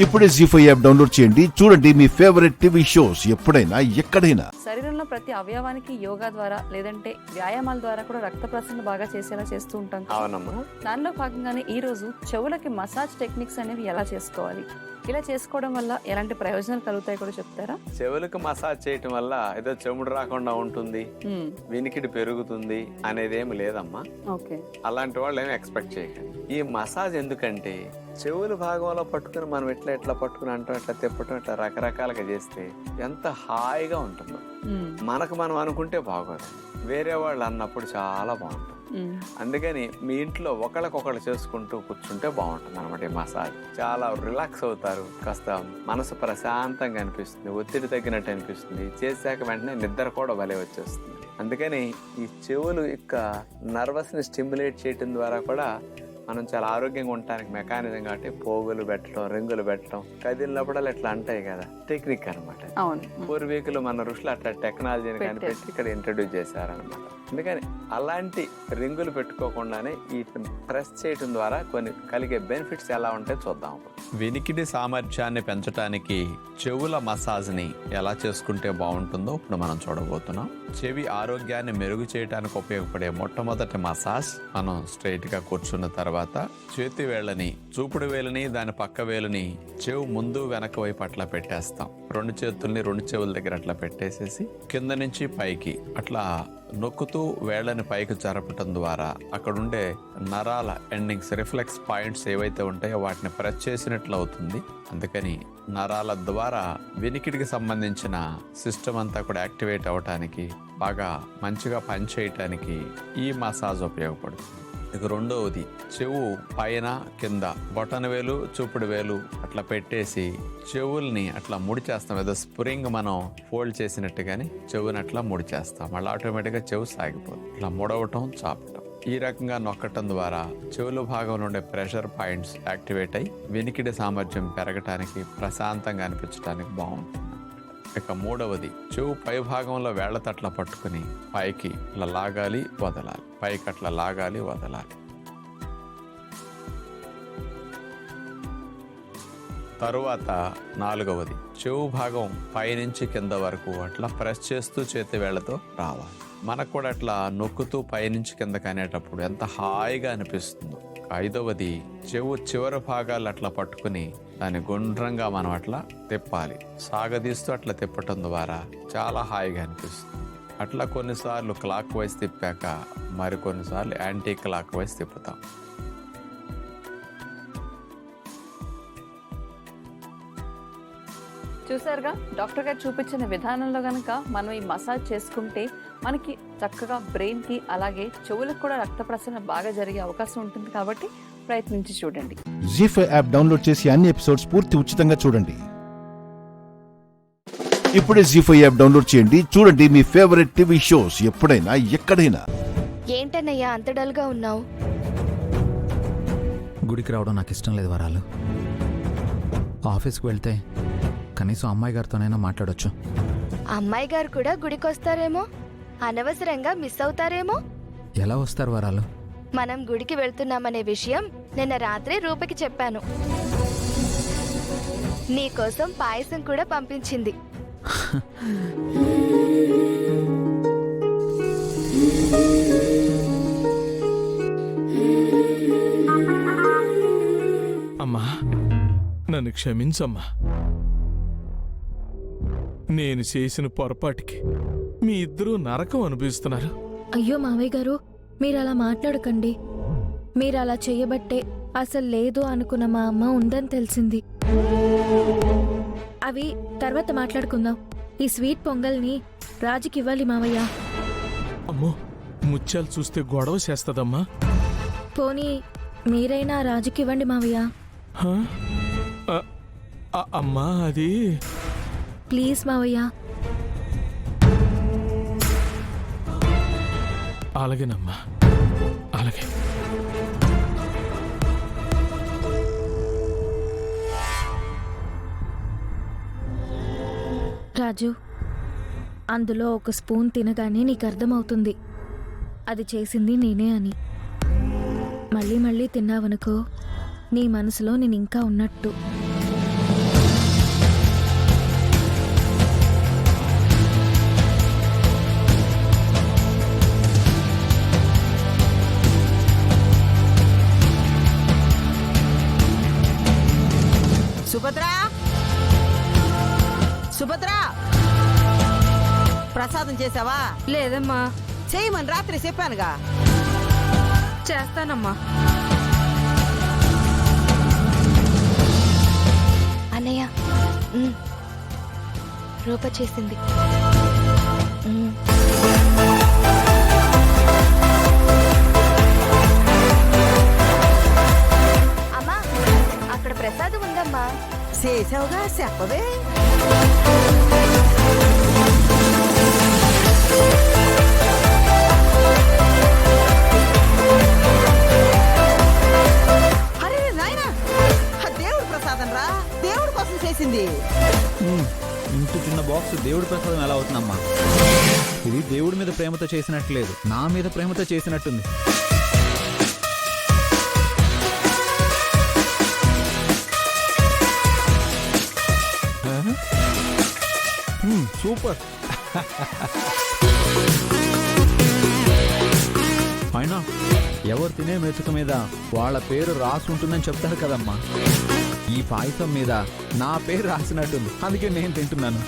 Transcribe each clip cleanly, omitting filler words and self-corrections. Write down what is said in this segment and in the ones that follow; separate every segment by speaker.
Speaker 1: ఇప్పుడే జీ5 app download చేయండి. చూడండి మీ ఫేవరెట్ టీవీ షోస్ ఎప్పుడైనా ఎక్కడైనా.
Speaker 2: శరీరంలో ప్రతి అవయవానికి యోగా ద్వారా లేదంటే వ్యాయామాల ద్వారా కూడా రక్త ప్రసరణ బాగా చేసేలా చేస్తూ ఉంటాం.
Speaker 3: అవునమ్మా.
Speaker 2: దానిలో భాగంగానే ఈ రోజు చెవులకి మసాజ్ టెక్నిక్స్ అనేవి ఎలా చేసుకోవాలి, ఇలా చేసుకోవడం వల్ల ఎలాంటి ప్రయోజనాలు కలుగుతాయి కూడా చెప్తారా?
Speaker 3: చెవులకు మసాజ్ చేయటం వల్ల ఏదో చెముడు రాకుండా ఉంటుంది, వినికిడి పెరుగుతుంది అనేది ఏమి లేదమ్మా.
Speaker 2: ఓకే,
Speaker 3: అలాంటి వాళ్ళు ఏమి ఎక్స్పెక్ట్ చేయకండి. ఈ మసాజ్ ఎందుకంటే చెవుల భాగంలో పట్టుకుని మనం ఎట్లా పట్టుకుని అంటాం, ఎట్లా తిప్పటం, ఇట్లా రకరకాలుగా చేస్తే ఎంత హాయిగా ఉంటుందో. మనకు మనం అనుకుంటే బాగోదు, వేరే వాళ్ళు అన్నప్పుడు చాలా బాగుంటుంది. అందుకని మీ ఇంట్లో ఒకళ్ళకొకళ్ళు చేసుకుంటూ కూర్చుంటే బాగుంటుంది అనమాట. ఈ మసాజ్ చాలా రిలాక్స్ అవుతారు, కాస్త మనసు ప్రశాంతంగా అనిపిస్తుంది, ఒత్తిడి తగ్గినట్టు అనిపిస్తుంది. చేశాక వెంటనే నిద్ర కూడా భలే వచ్చేస్తుంది. అందుకని ఈ చెవులు యొక్క నర్వస్ ని స్టిమ్యులేట్ చేయటం ద్వారా కూడా మనం చాలా ఆరోగ్యంగా ఉండటానికి మెకానిజం కాబట్టి పోగులు పెట్టడం, రింగులు పెట్టడం, కదిలినప్పుడు ఇట్లా అంటాయి కదా, టెక్నిక్ అనమాట. పూర్వీకులు మన ఋషులు అట్లా టెక్నాలజీని కనిపెట్టి ఇక్కడ ఇంట్రడ్యూస్ చేశారనమాట. అందుకని అలాంటి రింగులు పెట్టుకోకుండానే ఈ ప్రెస్ చేయడం ద్వారా కొన్ని కలిగే బెనిఫిట్స్ ఎలా ఉంటాయో చూద్దాం. వినికిడి సామర్థ్యాన్ని పెంచడానికి చెవుల మసాజ్ని ఎలా చేసుకుంటే బాగుంటుందో ఇప్పుడు మనం చూడబోతున్నాం. చెవి ఆరోగ్యాన్ని మెరుగు చేయడానికి ఉపయోగపడే మొట్టమొదటి మసాజ్, మనం స్ట్రైట్ గా కూర్చున్న తర్వాత చేతి వేళ్ళని, చూపుడు వేలుని, దాని పక్క వేలుని చెవు ముందు వెనక వైపు అట్లా పెట్టేస్తాం. రెండు చేతుల్ని రెండు చెవుల దగ్గర అట్లా పెట్టేసేసి కింద నుంచి పైకి అట్లా నొక్కుతూ వేళ్ళని పైకి జరపటం ద్వారా అక్కడుండే నరాల ఎండింగ్స్, రిఫ్లెక్స్ పాయింట్స్ ఏవైతే ఉంటాయో వాటిని ప్రెస్ చేసినట్లు అవుతుంది. అందుకని నరాల ద్వారా వినికిడికి సంబంధించిన సిస్టమ్ అంతా కూడా యాక్టివేట్ అవటానికి, బాగా మంచిగా పనిచేయటానికి ఈ మసాజ్ ఉపయోగపడుతుంది. ఇక రెండవది, చెవు పైన కింద బొటన వేలు, చూపుడు వేలు అట్లా పెట్టేసి చెవుల్ని అట్లా ముడి చేస్తాం. ఏదో స్ప్రింగ్ మనం ఫోల్డ్ చేసినట్టుగానే చెవుని అట్లా ముడి చేస్తాం. మళ్ళీ ఆటోమేటిక్గా చెవు సాగిపోతుంది. ఇట్లా ముడవటం, చాపటం, ఈ రకంగా నొక్కటం ద్వారా చెవుల భాగంలో ఉండే ప్రెషర్ పాయింట్స్ యాక్టివేట్ అయ్యి వినికిడి సామర్థ్యం పెరగటానికి, ప్రశాంతంగా అనిపించడానికి బాగుంటుంది. ఇక మూడవది, చెవు పై భాగంలో వేళ్లతో అట్లా పట్టుకుని పైకి ఇట్లా లాగాలి, వదలాలి, పైకి అట్లా లాగాలి, వదలాలి. తరువాత నాలుగవది, చెవు భాగం పైనుంచి కింద వరకు అట్లా ప్రెస్ చేస్తూ చేతి వేళ్లతో రావాలి. మనకు కూడా అట్లా నొక్కుతూ పైనుంచి కిందకి అనేటప్పుడు ఎంత హాయిగా అనిపిస్తుందో. ఐదవది, చెవు చివరి భాగాలు అట్లా పట్టుకుని దాన్ని గుండ్రంగా మనం అట్లా తిప్పాలి. సాగదీస్తూ అట్లా తిప్పటం ద్వారా చాలా హాయిగా అనిపిస్తుంది. అట్లా కొన్నిసార్లు క్లాక్ వైజ్ తిప్పాక మరికొన్నిసార్లు యాంటీ క్లాక్ వైజ్ తిప్పుతాం.
Speaker 2: చూసారుగా, డాక్టర్ గారు చూపించిన విధానంలో గనక మనం ఈ మసాజ్ చేసుకుంటే మనకి చక్కగా బ్రెయిన్ కి అలాగే చెవులకు కూడా రక్త ప్రసరణ బాగా జరిగే అవకాశం ఉంటుంది. కాబట్టి ప్రయత్నించి చూడండి.
Speaker 1: జీ5 యాప్ డౌన్లోడ్ చేసి అన్ని ఎపిసోడ్స్ పూర్తి ఉచితంగా చూడండి. ఇప్పుడే జీ5 యాప్ డౌన్లోడ్ చేయండి. చూడండి మీ ఫేవరెట్ టీవీ షోస్ ఎప్పుడైనా ఎక్కడైనా.
Speaker 4: ఏంటన్నయ్యా అంత డల్ గా ఉన్నావు?
Speaker 5: గుడికి రావడం నాకు ఇష్టం లేదు వరాలు. ఆఫీస్కి వెళ్తే కనీసం అమ్మాయి గారితోనైనా మాట్లాడొచ్చు.
Speaker 4: అమ్మాయి గారు కూడా గుడికి వస్తారేమో, అనవసరంగా మిస్ అవుతారేమో.
Speaker 5: ఎలా వస్తారు వరాలు?
Speaker 4: మనం గుడికి వెళ్తున్నామనే విషయం నిన్న రాత్రి రూపకి చెప్పాను. నీకోసం పాయసం కూడా పంపించింది.
Speaker 6: అమ్మా, నన్ను క్షమించమ్మా. నేను చేసిన పొరపాటుకి మీ ఇద్దరూ నరకం అనుభవిస్తున్నారు.
Speaker 7: అయ్యో మావయ్య గారు, మీరలా మాట్లాడకండి. మీరలా చెయ్యబట్టే అసలు లేదు అనుకున్న మా అమ్మ ఉందని తెలిసింది. అవి తర్వాత మాట్లాడుకుందాం. ఈ స్వీట్ పొంగల్ని రాజుకి ఇవ్వాలి మావయ్య.
Speaker 6: అమ్మో, ముత్యాలు చూస్తే గొడవ చేస్తదమ్మా.
Speaker 7: పోనీ మీరైనా రాజుకి ఇవ్వండి మావయ్య.
Speaker 6: అమ్మా, అది
Speaker 7: ప్లీజ్ మావయ్య.
Speaker 6: అలాగేనమ్మా, అలాగే.
Speaker 7: రాజు, అందులో ఒక స్పూన్ తినగానే నీకు అర్థమవుతుంది అది చేసింది నేనే అని. మళ్ళీ మళ్ళీ తిన్నావనుకో నీ మనసులో నేను ఇంకా ఉన్నట్టు.
Speaker 8: సుభద్రా సుభద్రా ప్రసాదం చేసావా?
Speaker 7: లేదమ్మా.
Speaker 8: చేయమని రాత్రి చెప్పానుగా.
Speaker 7: చేస్తానమ్మా.
Speaker 4: అన్నయ్య రూప చేసింది. అమ్మా అక్కడ ప్రసాదం ఉందమ్మా.
Speaker 8: చేసావుగా చెప్పవే. అరే నాయనా, దేవుడి ప్రసాదం రా, దేవుడి కోసం చేసింది.
Speaker 5: ఇంత చిన్న బాక్స్ దేవుడి ప్రసాదం ఎలా అవుతుందమ్మా? ఇది దేవుడి మీద ప్రేమతో చేసినట్లేదు, నా మీద ప్రేమతో చేసినట్టుంది.
Speaker 6: సూపర్.
Speaker 5: అయినా ఎవరు తినే మెతుక మీద వాళ్ళ పేరు రాసి ఉంటుందని చెప్తారు కదమ్మా. ఈ పాయసం మీద నా పేరు రాసినట్టుంది, అందుకే నేను తింటున్నాను.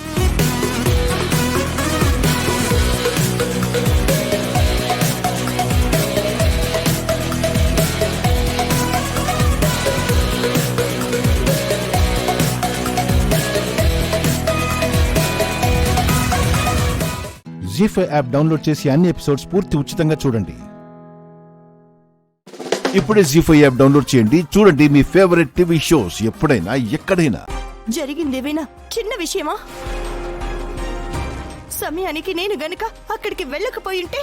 Speaker 1: జీ5 యాప్ డౌన్లోడ్ చేసి అన్ని ఎపిసోడ్స్ పూర్తి ఉచితంగా చూడండి. ఇప్పుడే జీ5 యాప్ డౌన్లోడ్ చేయండి, చూడండి మీ ఫేవరెట్ టీవీ షోస్ ఎప్పుడైనా ఎక్కడైనా.
Speaker 9: జరిగిందేమైనా చిన్న విషయమా? సమయానికి నేను గనక అక్కడికి వెళ్ళకపోయింటే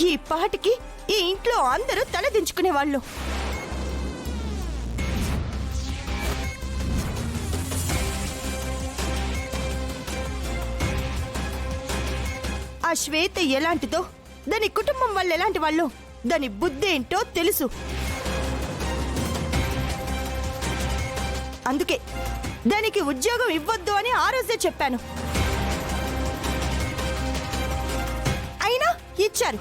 Speaker 9: ఈ పాటికి ఈ ఇంట్లో అందరూ తలదించుకునేవాళ్ళు. ఆ శ్వేత ఎలాంటిదో, దాని కుటుంబం వాళ్ళు ఎలాంటి వాళ్ళు, దాని బుద్ధి ఏంటో తెలుసు. అందుకే దానికి ఉద్యోగం ఇవ్వద్దు అని ఆ రోజే చెప్పాను. అయినా ఇచ్చారు.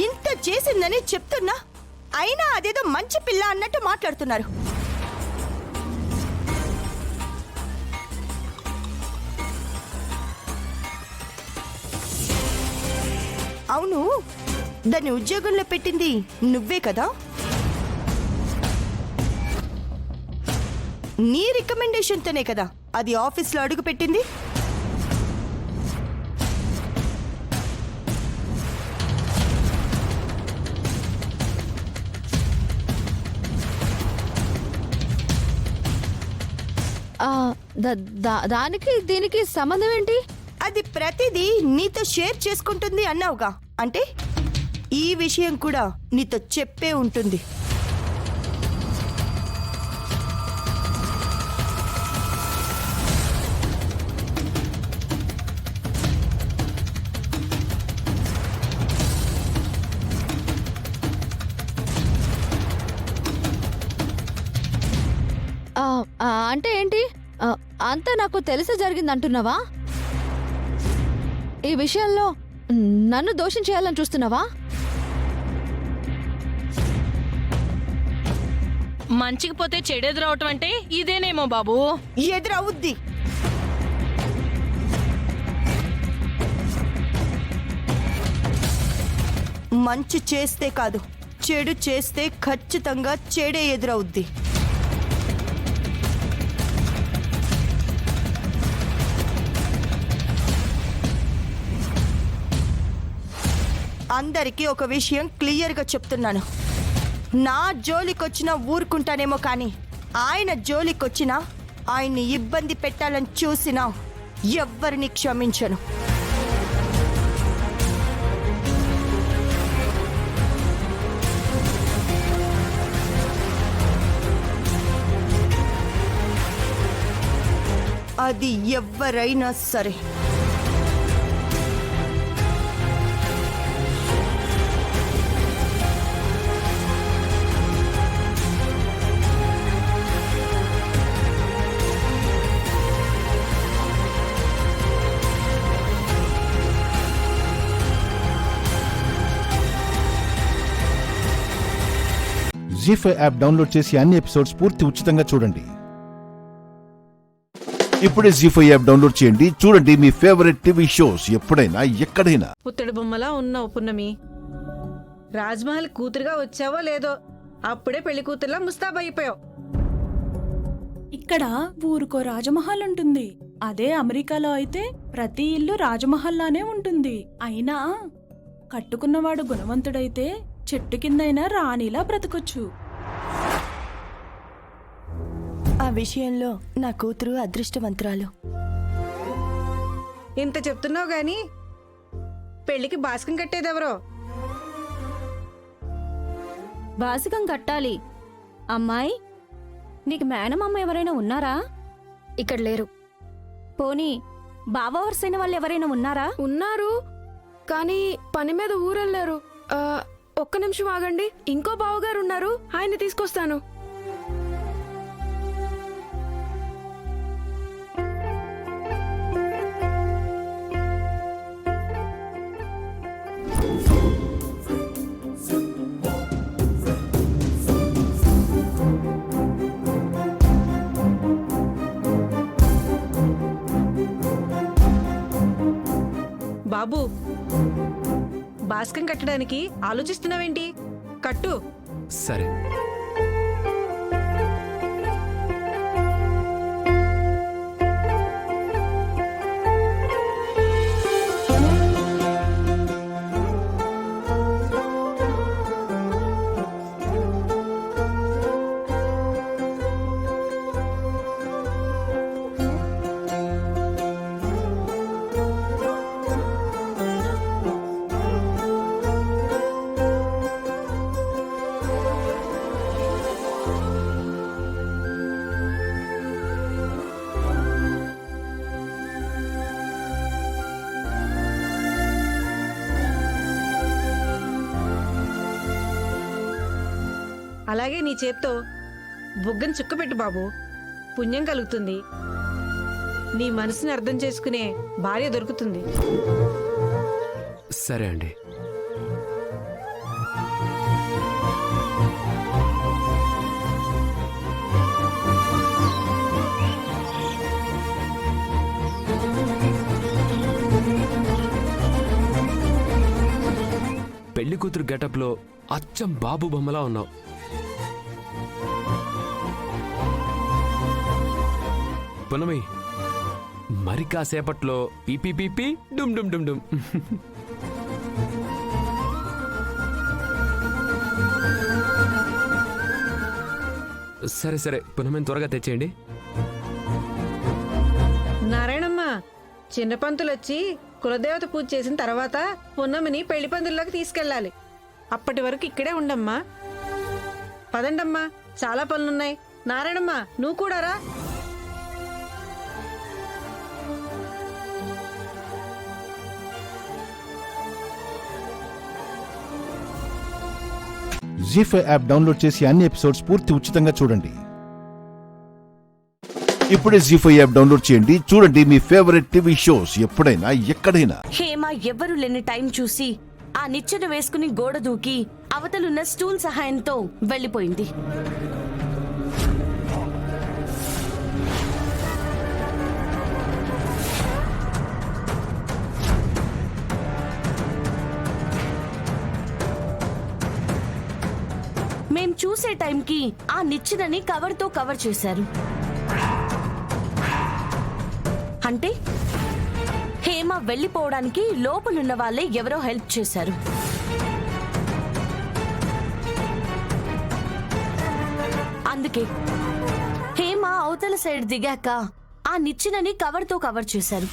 Speaker 9: ఇంత చేసిందని చెప్తున్నా అయినా అదేదో మంచి పిల్ల అన్నట్టు మాట్లాడుతున్నారు. అవును, దాన్ని ఉద్యోగంలో పెట్టింది నువ్వే కదా? నీ రికమెండేషన్తోనే కదా అది ఆఫీస్లో అడుగు పెట్టింది?
Speaker 7: దానికి దీనికి సంబంధం ఏంటి?
Speaker 9: అది ప్రతిదీ నీతో షేర్ చేసుకుంటుంది అన్నావుగా, అంటే ఈ విషయం కూడా నీతో చెప్పే ఉంటుంది.
Speaker 7: అంటే ఏంటి? అంతా నాకు తెలిసి జరిగిందంటున్నావా? ఈ విషయంలో నన్ను దోషం చేయాలని చూస్తున్నావా?
Speaker 10: మంచికి పోతే చెడెదురవటం అంటే ఇదేనేమో బాబు.
Speaker 9: ఎదురవుద్ది. మంచి చేస్తే కాదు, చెడు చేస్తే ఖచ్చితంగా చెడే ఎదురవుద్ది. అందరికీ ఒక విషయం క్లియర్గా చెప్తున్నాను. నా జోలికొచ్చినా ఊరుకుంటానేమో కానీ ఆయన జోలికొచ్చినా, ఆయన్ని ఇబ్బంది పెట్టాలని చూసినా ఎవ్వరిని క్షమించను. అది ఎవ్వరైనా సరే.
Speaker 1: జీ5 యాప్ డౌన్లోడ్ చేసి అన్ని ఎపిసోడ్స్ పూర్తి ఉచితంగా చూడండి. ఇప్పుడే జీ5 యాప్ డౌన్లోడ్ చేయండి. చూడండి మీ ఫేవరెట్ టీవీ షోస్ ఎప్పుడైనా ఎక్కడైనా.
Speaker 8: పుత్తడి బొమ్మలా ఉన్నావు పున్నమి. రాజ్మహల్ కూతురుగా వచ్చావో లేదో అప్పుడే పెళ్లి కూతురులా ముస్తాబైపోయావు.
Speaker 11: ఇక్కడ ఊరుకో రాజమహల్ ఉంటుంది. అదే అమెరికాలో అయితే ప్రతి ఇల్లు రాజమహల్లానే ఉంటుంది. అయినా కట్టుకున్నవాడు గుణవంతుడైతే చెట్టు కిందైనా రాణిలా బ్రతకొచ్చు.
Speaker 9: ఆ విషయంలో నా కూతురు అదృష్టవంతురాలు.
Speaker 8: ఇంత చెప్తున్నావు గాని పెళ్లికి బాస్కం కట్టేదెవరో?
Speaker 11: బాసికం కట్టాలి. అమ్మాయి, నీకు మేనమామ ఎవరైనా ఉన్నారా?
Speaker 7: ఇక్కడ లేరు.
Speaker 11: పోనీ బావ వరుసైన వాళ్ళు ఎవరైనా ఉన్నారా?
Speaker 7: ఉన్నారు, కానీ పని మీద ఊరెళ్ళారు. ఒక్క నిమిషం ఆగండి, ఇంకో బావగారు ఉన్నారు, ఆయన్ని తీసుకొస్తాను.
Speaker 8: బాబు, బాస్కం కట్టడానికి ఆలోచిస్తున్నావేంటి? కట్టు.
Speaker 5: సరే.
Speaker 8: అలాగే నీ చేత్తో బుగ్గను చుక్కపెట్టు బాబు, పుణ్యం కలుగుతుంది. నీ మనసుని అర్థం చేసుకునే భార్య దొరుకుతుంది.
Speaker 5: సరే అండి. పెళ్లి కూతురు గెటప్లో అచ్చం బాబు బొమ్మలా ఉన్నావు. పునమి, మరి కాసేపట్లో పీపీ పీపీ డుమ్ డుమ్ డుమ్ డుమ్. సరే సరే, పునమిని త్వరగా తెచ్చేయండి.
Speaker 8: నారాయణమ్మ, చిన్న పంతులొచ్చి కులదేవత పూజ చేసిన తర్వాత పున్నమిని పెళ్లి పందిల్లోకి తీసుకెళ్ళాలి. అప్పటి వరకు ఇక్కడే ఉండమ్మా. పదండమ్మా, చాలా పనులున్నాయి. నారాయణమ్మ, నువ్వు కూడా రా.
Speaker 1: జీ5 యాప్ డౌన్లోడ్ చేసి అన్ని ఎపిసోడ్స్ పూర్తి ఉచితంగా చూడండి. ఇప్పుడే జీ5 యాప్ డౌన్లోడ్ చేయండి. చూడండి మీ ఫేవరెట్ టీవీ షోస్ ఎప్పుడైనా ఎక్కడైనా.
Speaker 12: హేమ ఎవ్వరు లేని టైం చూసి ఆ నిచ్చెన వేసుకుని గోడ దూకి అవతలున్న స్టూల్ సహాయంతో వెళ్లిపోయింది. మేం చూసే టైంకి ఆ నిచ్చెనని కవర్తో కవర్ చేశారు. అంటే హేమ వెళ్లిపోవడానికి లోపలున్న వాళ్ళే ఎవరో హెల్ప్ చేశారు. అందుకే హేమ అవతల సైడ్ దిగాక ఆ నిచ్చెనని కవర్తో కవర్ చేశారు.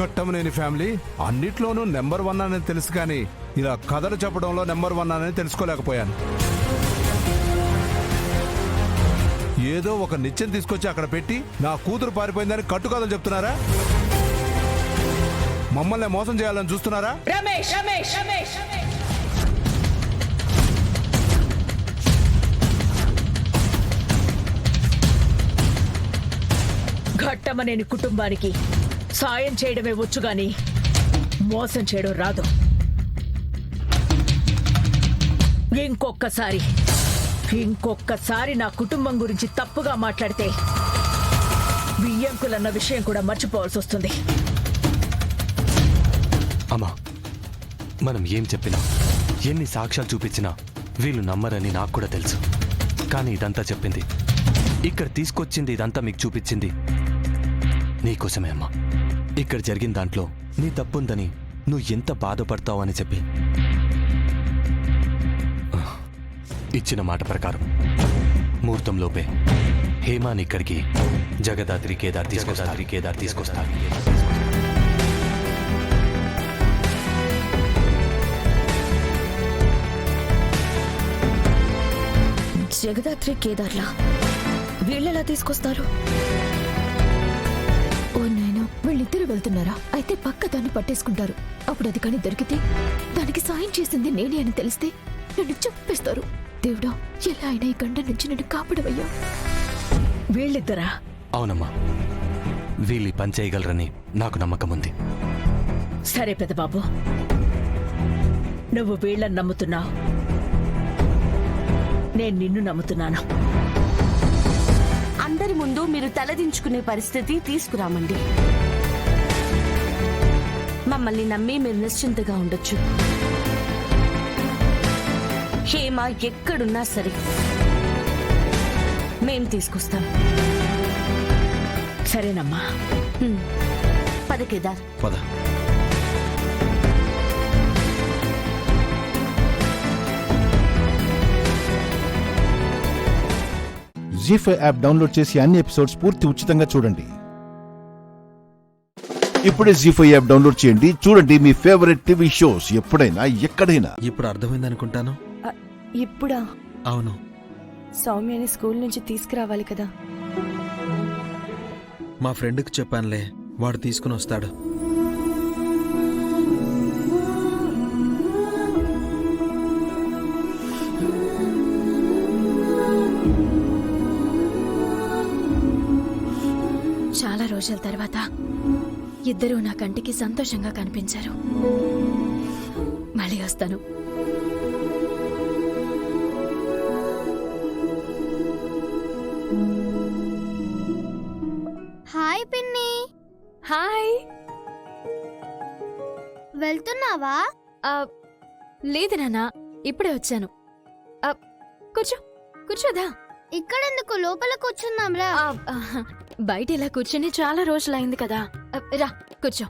Speaker 13: ఘట్టమనేని ఫ్యామిలీ అన్నిట్లోనూ నెంబర్ 1 అని తెలుసు, కానీ ఇలా కథలు చెప్పడంలో నెంబర్ 1 అని తెలుసుకోలేకపోయాను. ఏదో ఒక నిత్యం తీసుకొచ్చి అక్కడ పెట్టి నా కూతురు పారిపోయిందని కట్టుకథలు చెప్తున్నారా? మమ్మల్ని మోసం చేయాలని చూస్తున్నారా?
Speaker 10: రమేష్ రమేష్ రమేష్ ఘట్టమనేని కుటుంబానికి సాయం చేయడమే వచ్చు గాని మోసం చేయడం రాదు. ఇంకొక్కసారి నా కుటుంబం గురించి తప్పుగా మాట్లాడితే బియ్యంకులన్న విషయం కూడా మర్చిపోవాల్సి వస్తుంది.
Speaker 14: అమ్మా, మనం ఏం చెప్పినా ఎన్ని సాక్ష్యాలు చూపించినా వీళ్ళు నమ్మరని నాకు కూడా తెలుసు. కానీ ఇదంతా చెప్పింది, ఇక్కడ తీసుకొచ్చింది, ఇదంతా మీకు చూపించింది నీకోసమే అమ్మా. ఇక్కడ జరిగిన దాంట్లో నీ తప్పుందని నువ్వు ఎంత బాధపడతావు అని చెప్పి ఇచ్చిన మాట ప్రకారం ముహూర్తంలోపే హేమాని ఇక్కడికి జగదాద్రి కేదార్ తీసుకొస్తారు.
Speaker 7: జగదాత్రి కేదార్లా వీళ్ళెలా తీసుకొస్తారు? ఓ నేను వీళ్ళిద్దరు వెళ్తున్నారా? అయితే పక్క దాన్ని పట్టేసుకుంటారు. అప్పుడు అది కానీ దొరికితే దానికి సాయం చేసింది నేనే అని తెలిస్తే నన్ను చంపేస్తారు. దేవుడా, ఎలా అయినా ఈ గంట నుంచి నన్ను కాపాడవయ్యా.
Speaker 10: వీళ్ళిద్దరా?
Speaker 14: అవునమ్మా, వీళ్ళు పని చేయగలరని నాకు నమ్మకం ఉంది.
Speaker 10: సరే పెద్దబాబు, నువ్వు వీళ్ళని నమ్ముతున్నావు, నేను నిన్ను నమ్ముతున్నాను.
Speaker 12: అందరి ముందు మీరు తలదించుకునే పరిస్థితి తీసుకురామండి. మమ్మల్ని నమ్మి మీరు నిశ్చింతగా ఉండొచ్చు. హేమ ఎక్కడున్నా సరే మేం తీసుకొస్తాం.
Speaker 10: సరేనమ్మా.
Speaker 12: పద కేదార్.
Speaker 14: పద.
Speaker 1: జీ5 యాప్ డౌన్లోడ్ చేసి అన్ని ఎపిసోడ్స్ పూర్తి ఉచితంగా చూడండి. ఇప్పుడే జీ5 యాప్ డౌన్లోడ్ చేయండి. చూడండి మీ ఫేవరెట్ టీవీ షోస్ ఎప్పుడైనా ఎక్కడైనా.
Speaker 15: ఇప్పుడు అర్థమైంది అనుకుంటాను.
Speaker 9: ఇప్పుడా?
Speaker 15: అవును.
Speaker 9: సౌమ్యని స్కూల్ నుంచి తీసుకురావాలి కదా.
Speaker 15: మా ఫ్రెండ్కి చెప్పానులే, వాడు తీసుకుని వస్తాడు.
Speaker 7: చాలా రోజుల తర్వాత ఇద్దరూ నా కంటికి సంతోషంగా కనిపించారు. మళ్ళీ వస్తాను.
Speaker 4: హాయ్ పిన్ని.
Speaker 7: హాయ్.
Speaker 4: వెళ్తున్నావా?
Speaker 7: లేదు నాన్న, ఇప్పుడే వచ్చాను. కూర్చోదా.
Speaker 4: ఇక్కడెందుకు, లోపల కూర్చుందాంరా.
Speaker 7: బయట ఇలా కూర్చొని చాలా రోజులైంది కదా. రా కూర్చో.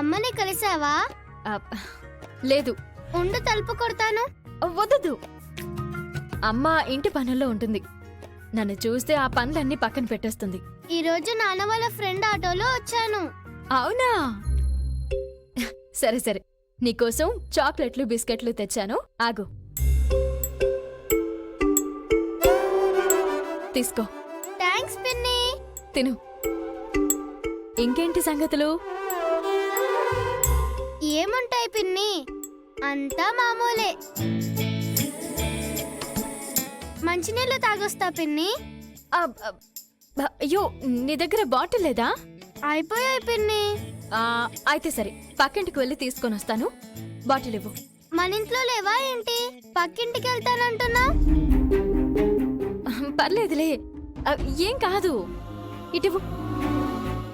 Speaker 4: అమ్మని కలిసావా?
Speaker 7: లేదు.
Speaker 4: ఉండు, తలుపు కొడతాను.
Speaker 7: వద్దు, అమ్మ ఇంటి పనుల్లో ఉంటుంది. నన్ను చూస్తే ఆ పనులన్నీ పక్కన పెట్టేస్తుంది.
Speaker 4: ఈ రోజు నాన్న వాళ్ళ ఫ్రెండ్ ఆటోలో వచ్చాను.
Speaker 7: అవునా? సరే సరే, నీకోసం చాక్లెట్లు బిస్కెట్లు తెచ్చాను, ఆగు. తీసుకో.
Speaker 4: థ్యాంక్స్ పిన్ని.
Speaker 7: తిను. ఇంకేంటి సంగతులు?
Speaker 4: ఏముంటాయి పిన్ని, అంతా మామూలే. మంచినీళ్ళు తాగొస్తా పిన్ని.
Speaker 7: అయ్యో, నీ దగ్గర బాటిల్ లేదా?
Speaker 4: అయిపోయాయి పిన్ని.
Speaker 7: అయితే సరే, పక్కింటికి వెళ్ళి తీసుకొని వస్తాను. బాటిల్ ఇవ్వు.
Speaker 4: మన ఇంట్లో లేవా ఏంటి? పక్కింటికి వెళ్తానంటున్నా.
Speaker 7: పర్లేదులే, ఏం కాదు. ఇటువు.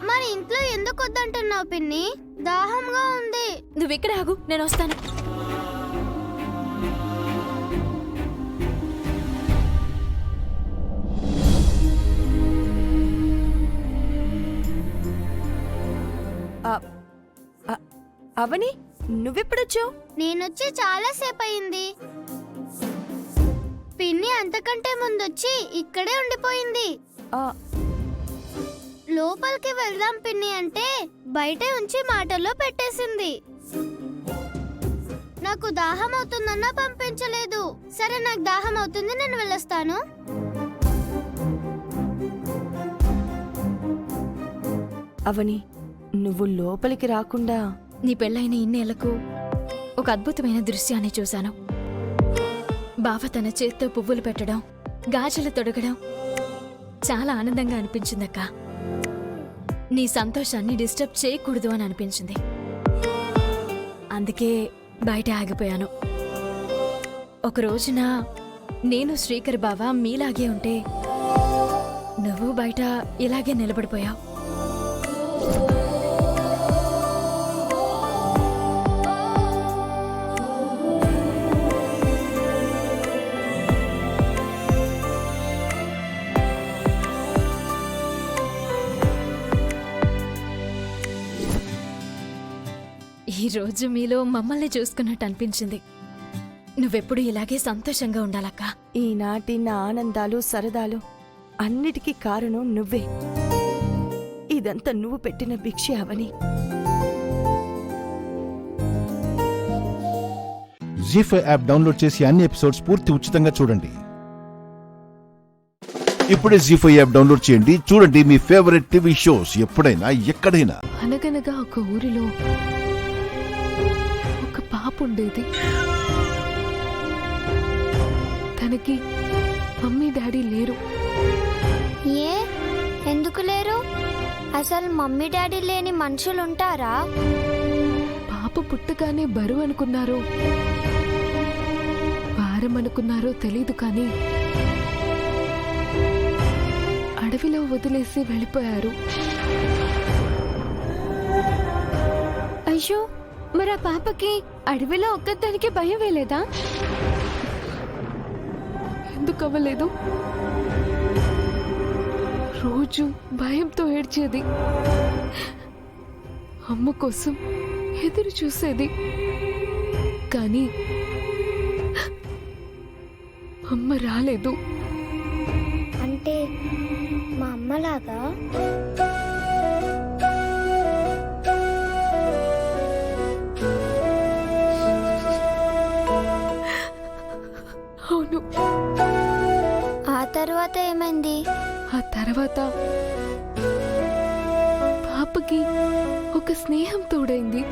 Speaker 4: మన ఇంట్లో ఎందుకు వద్దంటున్నావు పిన్ని? దాహంగా ఉంది.
Speaker 7: నువ్వు ఇక్కడ ఆగు, నేను వస్తాను.
Speaker 9: అవని, నువ్వెప్పుడొచ్చావు?
Speaker 4: నేనొచ్చి చాలా సేపు అయింది. పిన్ని అంతకంటే ముందొచ్చి ఇక్కడే ఉండిపోయింది. లోపలికి వెళ్దాం పిన్ని అంటే బయటే ఉంచి మాటల్లో పెట్టేసింది. నాకు దాహం అవుతుందన్నా పంపించలేదు. సరే, నాకు దాహం అవుతుంది, నేను వెళ్ళొస్తాను.
Speaker 9: అవని, నువ్వు లోపలికి రాకుండా
Speaker 7: నీ పెళ్ళైన ఇన్నేళ్లకు ఒక అద్భుతమైన దృశ్యాన్ని చూశాను. బావ తన చేత్తో పువ్వులు పెట్టడం, గాజులు తొడగడం చాలా ఆనందంగా అనిపించిందక్క. నీ సంతోషాన్ని డిస్టర్బ్ చేయకూడదు అని అనిపించింది. అందుకే బయట ఆగిపోయాను. ఒక రోజున నేను శ్రీకర్ బావ మీలాగే ఉంటే నువ్వు బయట ఇలాగే నిలబడిపోయావు. ఈ రోజు మీలో మమ్మల్ని చూసుకున్నట్టు అనిపించింది. నువ్వెప్పుడు ఇలాగే సంతోషంగా ఉండాలక్క.
Speaker 9: ఈనాటి నా ఆనందాలు సరదాలు అన్నిటికీ కారణం నువ్వే. ఇదంతా నువ్వు పెట్టిన భిక్షే అవని.
Speaker 1: జీ5 యాప్ డౌన్లోడ్ చేసి అన్ని ఎపిసోడ్స్ పూర్తి ఉచితంగా చూడండి. ఇప్పుడే జీ5 యాప్ డౌన్లోడ్ చేయండి. చూడండి మీ ఫేవరెట్ టీవీ షోస్ ఎప్పుడైనా ఎక్కడైనా.
Speaker 7: అనగనగా ఒక ఊరిలో ఒక పాప ఉండేది. తనకి మమ్మీ డాడీ లేరు.
Speaker 4: ఏ ఎందుకు లేరు? అసలు మమ్మీ డాడీ లేని మనుషులుంటారా?
Speaker 7: పాప పుట్టగానే బరువు అనుకున్నారో భారం అనుకున్నారో తెలీదు, కానీ అడవిలో వదిలేసి వెళ్ళిపోయారు.
Speaker 4: అయ్యో, మరి ఆ పాపకి అడవిలో ఒక్కదానికి భయం వేలేదా?
Speaker 7: ఎందుకు అవ్వలేదు? రోజు భయంతో ఏడ్చేది. అమ్మ కోసం ఎదురు చూసేది. కానీ అమ్మ రాలేదు.
Speaker 4: అంటే మా అమ్మలాగా?
Speaker 7: అవును.
Speaker 4: ఆ తర్వాత ఏమైంది?
Speaker 7: ఆ తర్వాత పాపకి ఒక స్నేహం తోడైంది.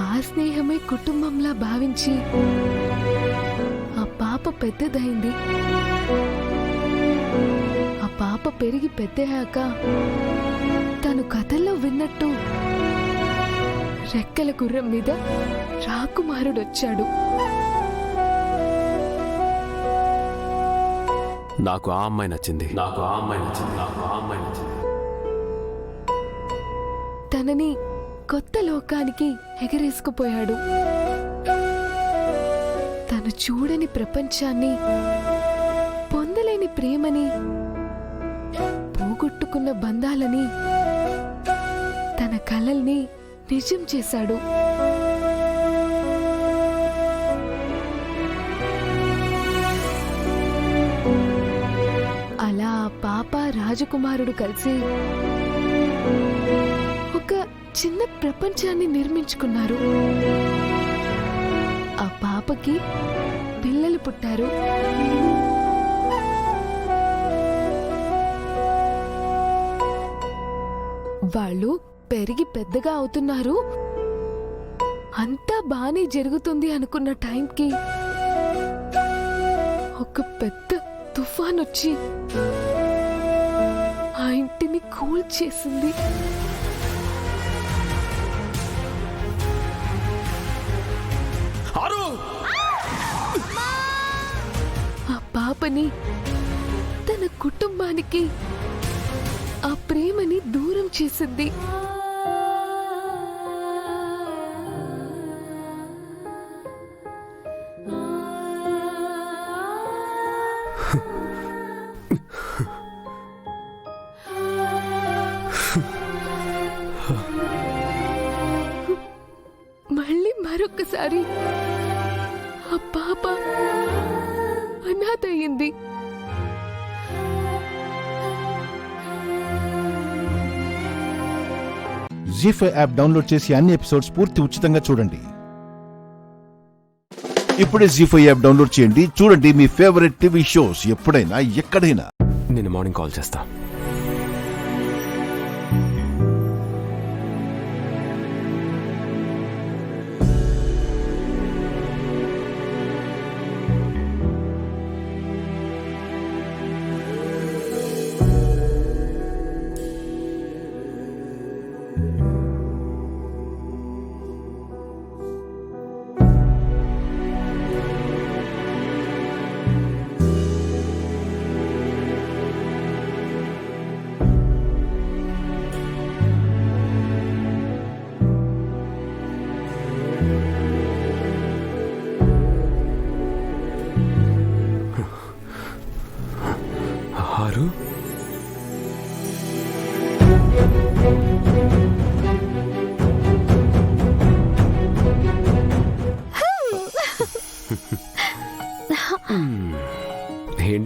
Speaker 7: ఆ స్నేహమే కుటుంబంలా భావించి ఆ పాప పెద్దదైంది. ఆ పాప పెరిగి పెద్దయ్యాక తను కథల్లో విన్నట్టు రెక్కల గుర్రం మీద రాకుమారుడొచ్చాడు.
Speaker 14: నాకు ఆ అమ్మాయి నచ్చింది.
Speaker 7: తనని కొత్త లోకానికి ఎగరేసుకుపోయాడు. తను చూడని ప్రపంచాన్ని, పొందలేని ప్రేమని, పోగొట్టుకున్న బంధాలని, తన కలల్ని నిజం చేశాడు. అలా పాప రాజకుమారుడు కలిసి ఒక చిన్న ప్రపంచాన్ని నిర్మించుకున్నారు. ఆ పాపకి పిల్లలు పుట్టారు. వాళ్ళు పెరిగి పెద్దగా అవుతున్నారు. అంతా బానే జరుగుతుంది అనుకున్న టైంకి ఒక పెద్ద తుఫాన్ వచ్చి ఆ ఇంటిని కూల్చేసింది. ఆ పాపని, తన కుటుంబానికి, ఆ ప్రేమని దూరం చేసింది. మళ్ళీ మరొకసారి ఆ పాప అనాథయింది.
Speaker 1: జీ5 యాప్ డౌన్లోడ్ చేసి అన్ని ఎపిసోడ్స్ పూర్తి ఉచితంగా చూడండి. ఇప్పుడే జీ5 యాప్ డౌన్లోడ్ చేయండి. చూడండి మీ ఫేవరెట్ టీవీ షోస్ ఎప్పుడైనా ఎక్కడైనా.
Speaker 14: నేను మార్నింగ్ కాల్ చేస్తా.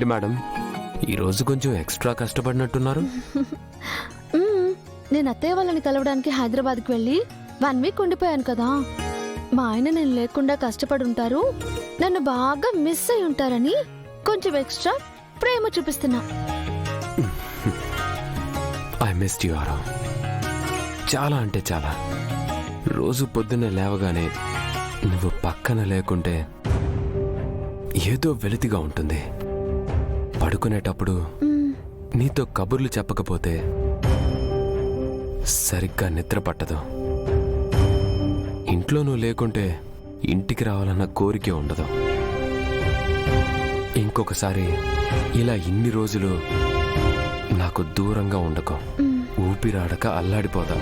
Speaker 14: ఏంటి మేడం ఈరోజు కొంచెం ఎక్స్ట్రా కష్టపడినట్టున్నారు?
Speaker 7: నేను అత్తయ్య వాళ్ళని కలవడానికి హైదరాబాద్కి వెళ్ళి 1 వీక్ ఉండిపోయాను కదా. మా ఆయన నేను లేకుండా కష్టపడి ఉంటారు, నన్ను బాగా మిస్ అయి ఉంటారని కొంచెం ఎక్స్ట్రా ప్రేమ చూపిస్తున్నా.
Speaker 14: ఐ మిస్డ్ యు ఆరా. చాలా అంటే చాలా. రోజు పొద్దున్నే లేవగానే నువ్వు పక్కన లేకుంటే ఏదో వెలితిగా ఉంటుంది. పడుకునేటప్పుడు నీతో కబుర్లు చెప్పకపోతే సరిగ్గా నిద్ర పట్టదు. ఇంట్లో నువ్వు లేకుంటే ఇంటికి రావాలన్న కోరికే ఉండదు. ఇంకొకసారి ఇలా ఇన్ని రోజులు నాకు దూరంగా ఉండకు. ఊపిరాడక అల్లాడిపోదా.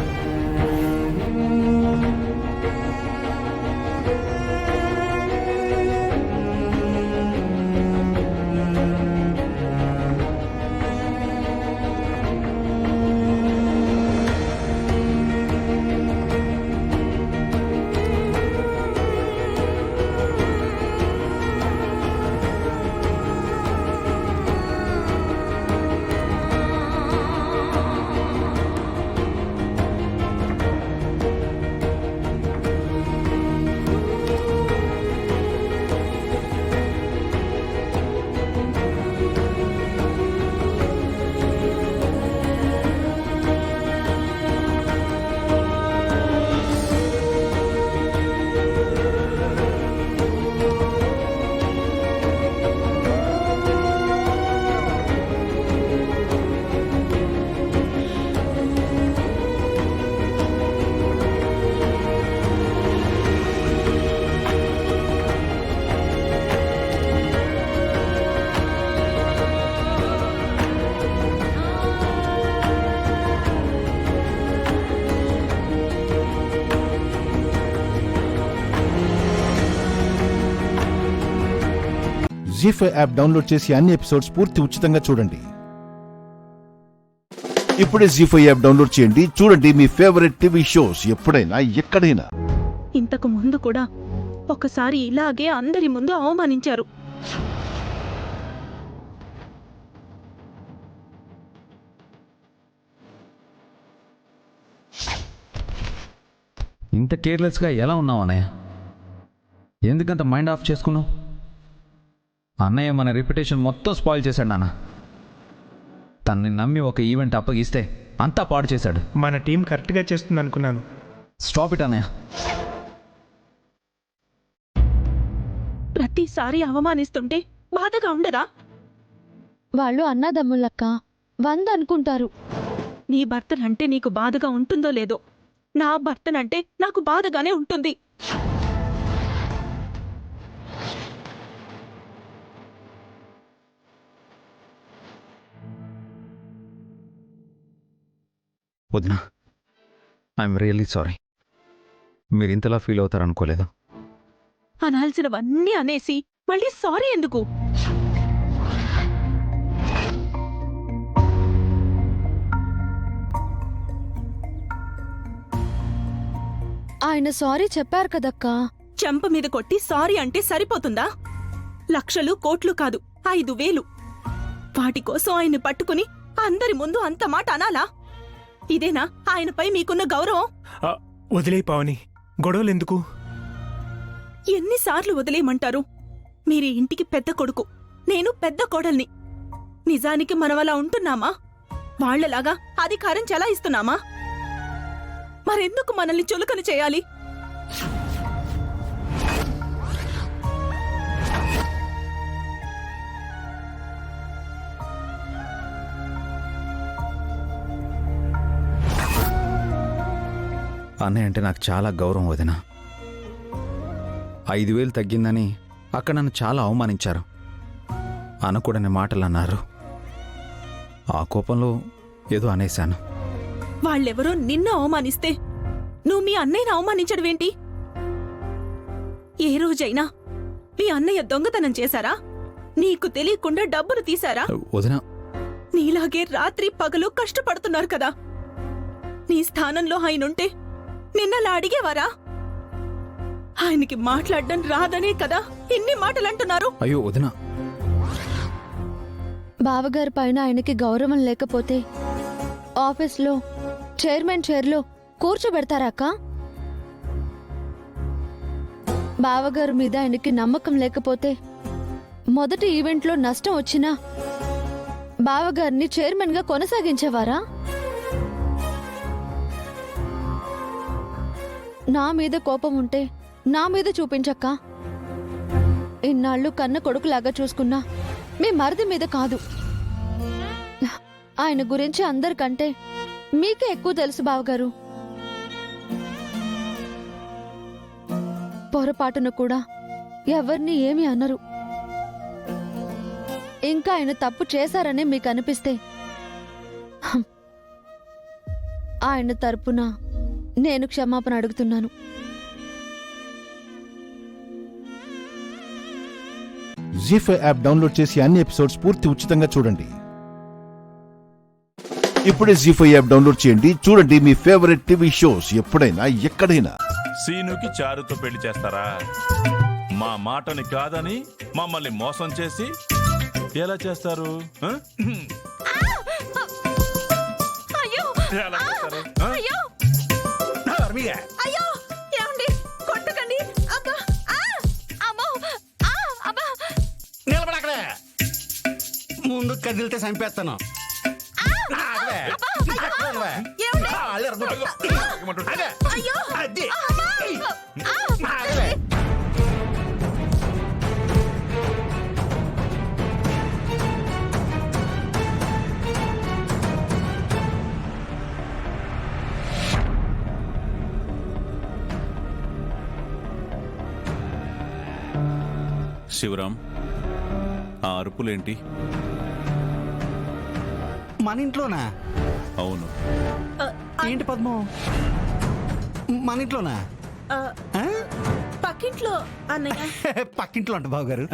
Speaker 1: జీ5 యాప్ డౌన్లోడ్ చేసి అన్ని ఎపిసోడ్స్ పూర్తి ఉచితంగా చూడండి. ఇప్పుడే జీ5 యాప్ డౌన్లోడ్ చేయండి. చూడండి మీ ఫేవరెట్ టీవీ షోస్ ఎప్పుడైనా ఎక్కడైనా.
Speaker 11: ఇంతకు ముందు కూడా ఒకసారి ఇలాగే అందరి ముందు అవమానించారు.
Speaker 5: ఇంత కేర్లెస్గా ఎలా ఉన్నావు అన్నయ్య? ఎందుకంత మైండ్ ఆఫ్ చేసుకున్నావు? అన్నయ్య మన రెప్యుటేషన్ మొత్తం స్పాయిల్ చేశాడు నాన్న. తనని నమ్మి ఒక ఈవెంట్ అప్పగిస్తే అంతా పాడు చేశాడు.
Speaker 16: మన టీం కరెక్ట్గా చేస్తుంది అనుకున్నాను.
Speaker 5: స్టాప్ ఇట్ అన్నయ్య.
Speaker 11: ప్రతిసారి అవమానిస్తుంటే బాధగా ఉండదా?
Speaker 7: వాళ్ళు అన్నదమ్ములక్క 100 అనుకుంటారు.
Speaker 11: నీ భర్తనంటే నీకు బాధగా ఉంటుందో లేదో, నా భర్తనంటే నాకు బాధగానే ఉంటుంది.
Speaker 5: వదినా, ఐఎమ్ రియల్లీ సారీ. మీరు ఇంతలా ఫీల్ అవుతారనుకోలేదు.
Speaker 11: అనాల్సినవన్నీ అనేసి మళ్ళీ సారీ ఎందుకు?
Speaker 7: ఆయన సారీ చెప్పారు కదక్కా.
Speaker 11: చెంప మీద కొట్టి సారీ అంటే సరిపోతుందా? లక్షలు కోట్లు కాదు, 5,000. వాటి కోసం ఆయన్ని పట్టుకుని అందరి ముందు అంత మాట అనాలా? ఇదేనా ఆయనపై మీకున్న గౌరవం?
Speaker 16: వదిలే పావని, గొడవలెందుకు?
Speaker 11: ఎన్నిసార్లు వదిలేయమంటారు? మీరీ ఇంటికి పెద్ద కొడుకు, నేను పెద్ద కోడల్ని. నిజానికి మనమలా ఉంటున్నామా? వాళ్లలాగా అధికారం చెలాయిస్తున్నామా? మరెందుకు మనల్ని చులకన చేయాలి?
Speaker 5: అన్నయ్య అంటే నాకు చాలా గౌరవం వదినా. 5,000 తగ్గిందని అక్కడ నన్ను చాలా అవమానించారు. అనకూడని మాటలు అన్నారు. ఆ కోపంలో ఏదో అనేశాను.
Speaker 11: వాళ్ళెవరో నిన్ను అవమానిస్తే నువ్వు మీ అన్నయ్యను అవమానించడమేంటి? ఏ రోజైనా మీ అన్నయ్య దొంగతనం చేశారా? నీకు తెలియకుండా డబ్బులు తీశారా?
Speaker 5: వదినా,
Speaker 11: నీలాగే రాత్రి పగలు కష్టపడుతున్నారు కదా. నీ స్థానంలో ఆయనుంటే నిన్నలా అడిగేవారా? ఆయనకి మాట్లాడడం రాదనే కదా ఇన్ని మాటలంటున్నారు.
Speaker 5: అయ్యో వదినా,
Speaker 7: బావగారి పైన ఆయనకి గౌరవం లేకపోతే ఆఫీస్లో చైర్మన్ చైర్లో కూర్చోబెడతారాక? బావగారి మీద ఆయనకి నమ్మకం లేకపోతే మొదటి ఈవెంట్లో నష్టం వచ్చినా బావగారిని చైర్మన్గా కొనసాగించేవారా? నా మీద కోపం ఉంటే నా మీద చూపించక్క. ఇన్నాళ్ళు కన్న కొడుకులాగా చూసుకున్నా మీ మరిది మీద కాదు. ఆయన గురించి అందరికంటే మీకే ఎక్కువ తెలుసు బావగారు. పొరపాటున కూడా ఎవరిని ఏమీ అనరు. ఇంకా ఆయన తప్పు చేశారని మీకు అనిపిస్తే ఆయన తరపున నేను క్షమాపణ అడుగుతున్నాను.
Speaker 1: జీ5 యాప్ డౌన్లోడ్ చేసి అన్ని ఎపిసోడ్స్ పూర్తి ఉచితంగా చూడండి. ఇప్పుడే జీ5 యాప్ డౌన్లోడ్ చేయండి. చూడండి మీ ఫేవరెట్ టీవీ షోస్ ఎప్పుడైనా ఎక్కడైనా.
Speaker 17: సీనుకి చారుతో పెళ్లి చేస్తారా? మా మాటని కాదని మమ్మల్ని మోసం చేసి ఎలా చేస్తారు? ఎలా చేస్తారు?
Speaker 8: అయ్యో ఏమండి కొట్టకండి. అబ్బా అమ్మో అబ్బా
Speaker 18: నిలబడక్కడే, ముందు కదిలితే చంపేస్తాను.
Speaker 17: శివరాం, ఆ అరుపులేంటి?
Speaker 18: మన ఇంట్లోనా?
Speaker 17: అవును.
Speaker 18: ఏంటి పద్మం, మన ఇంట్లోనా?
Speaker 11: పక్కింట్లో అన్నయ్య.
Speaker 18: పక్కింట్లో అంట బావగారు.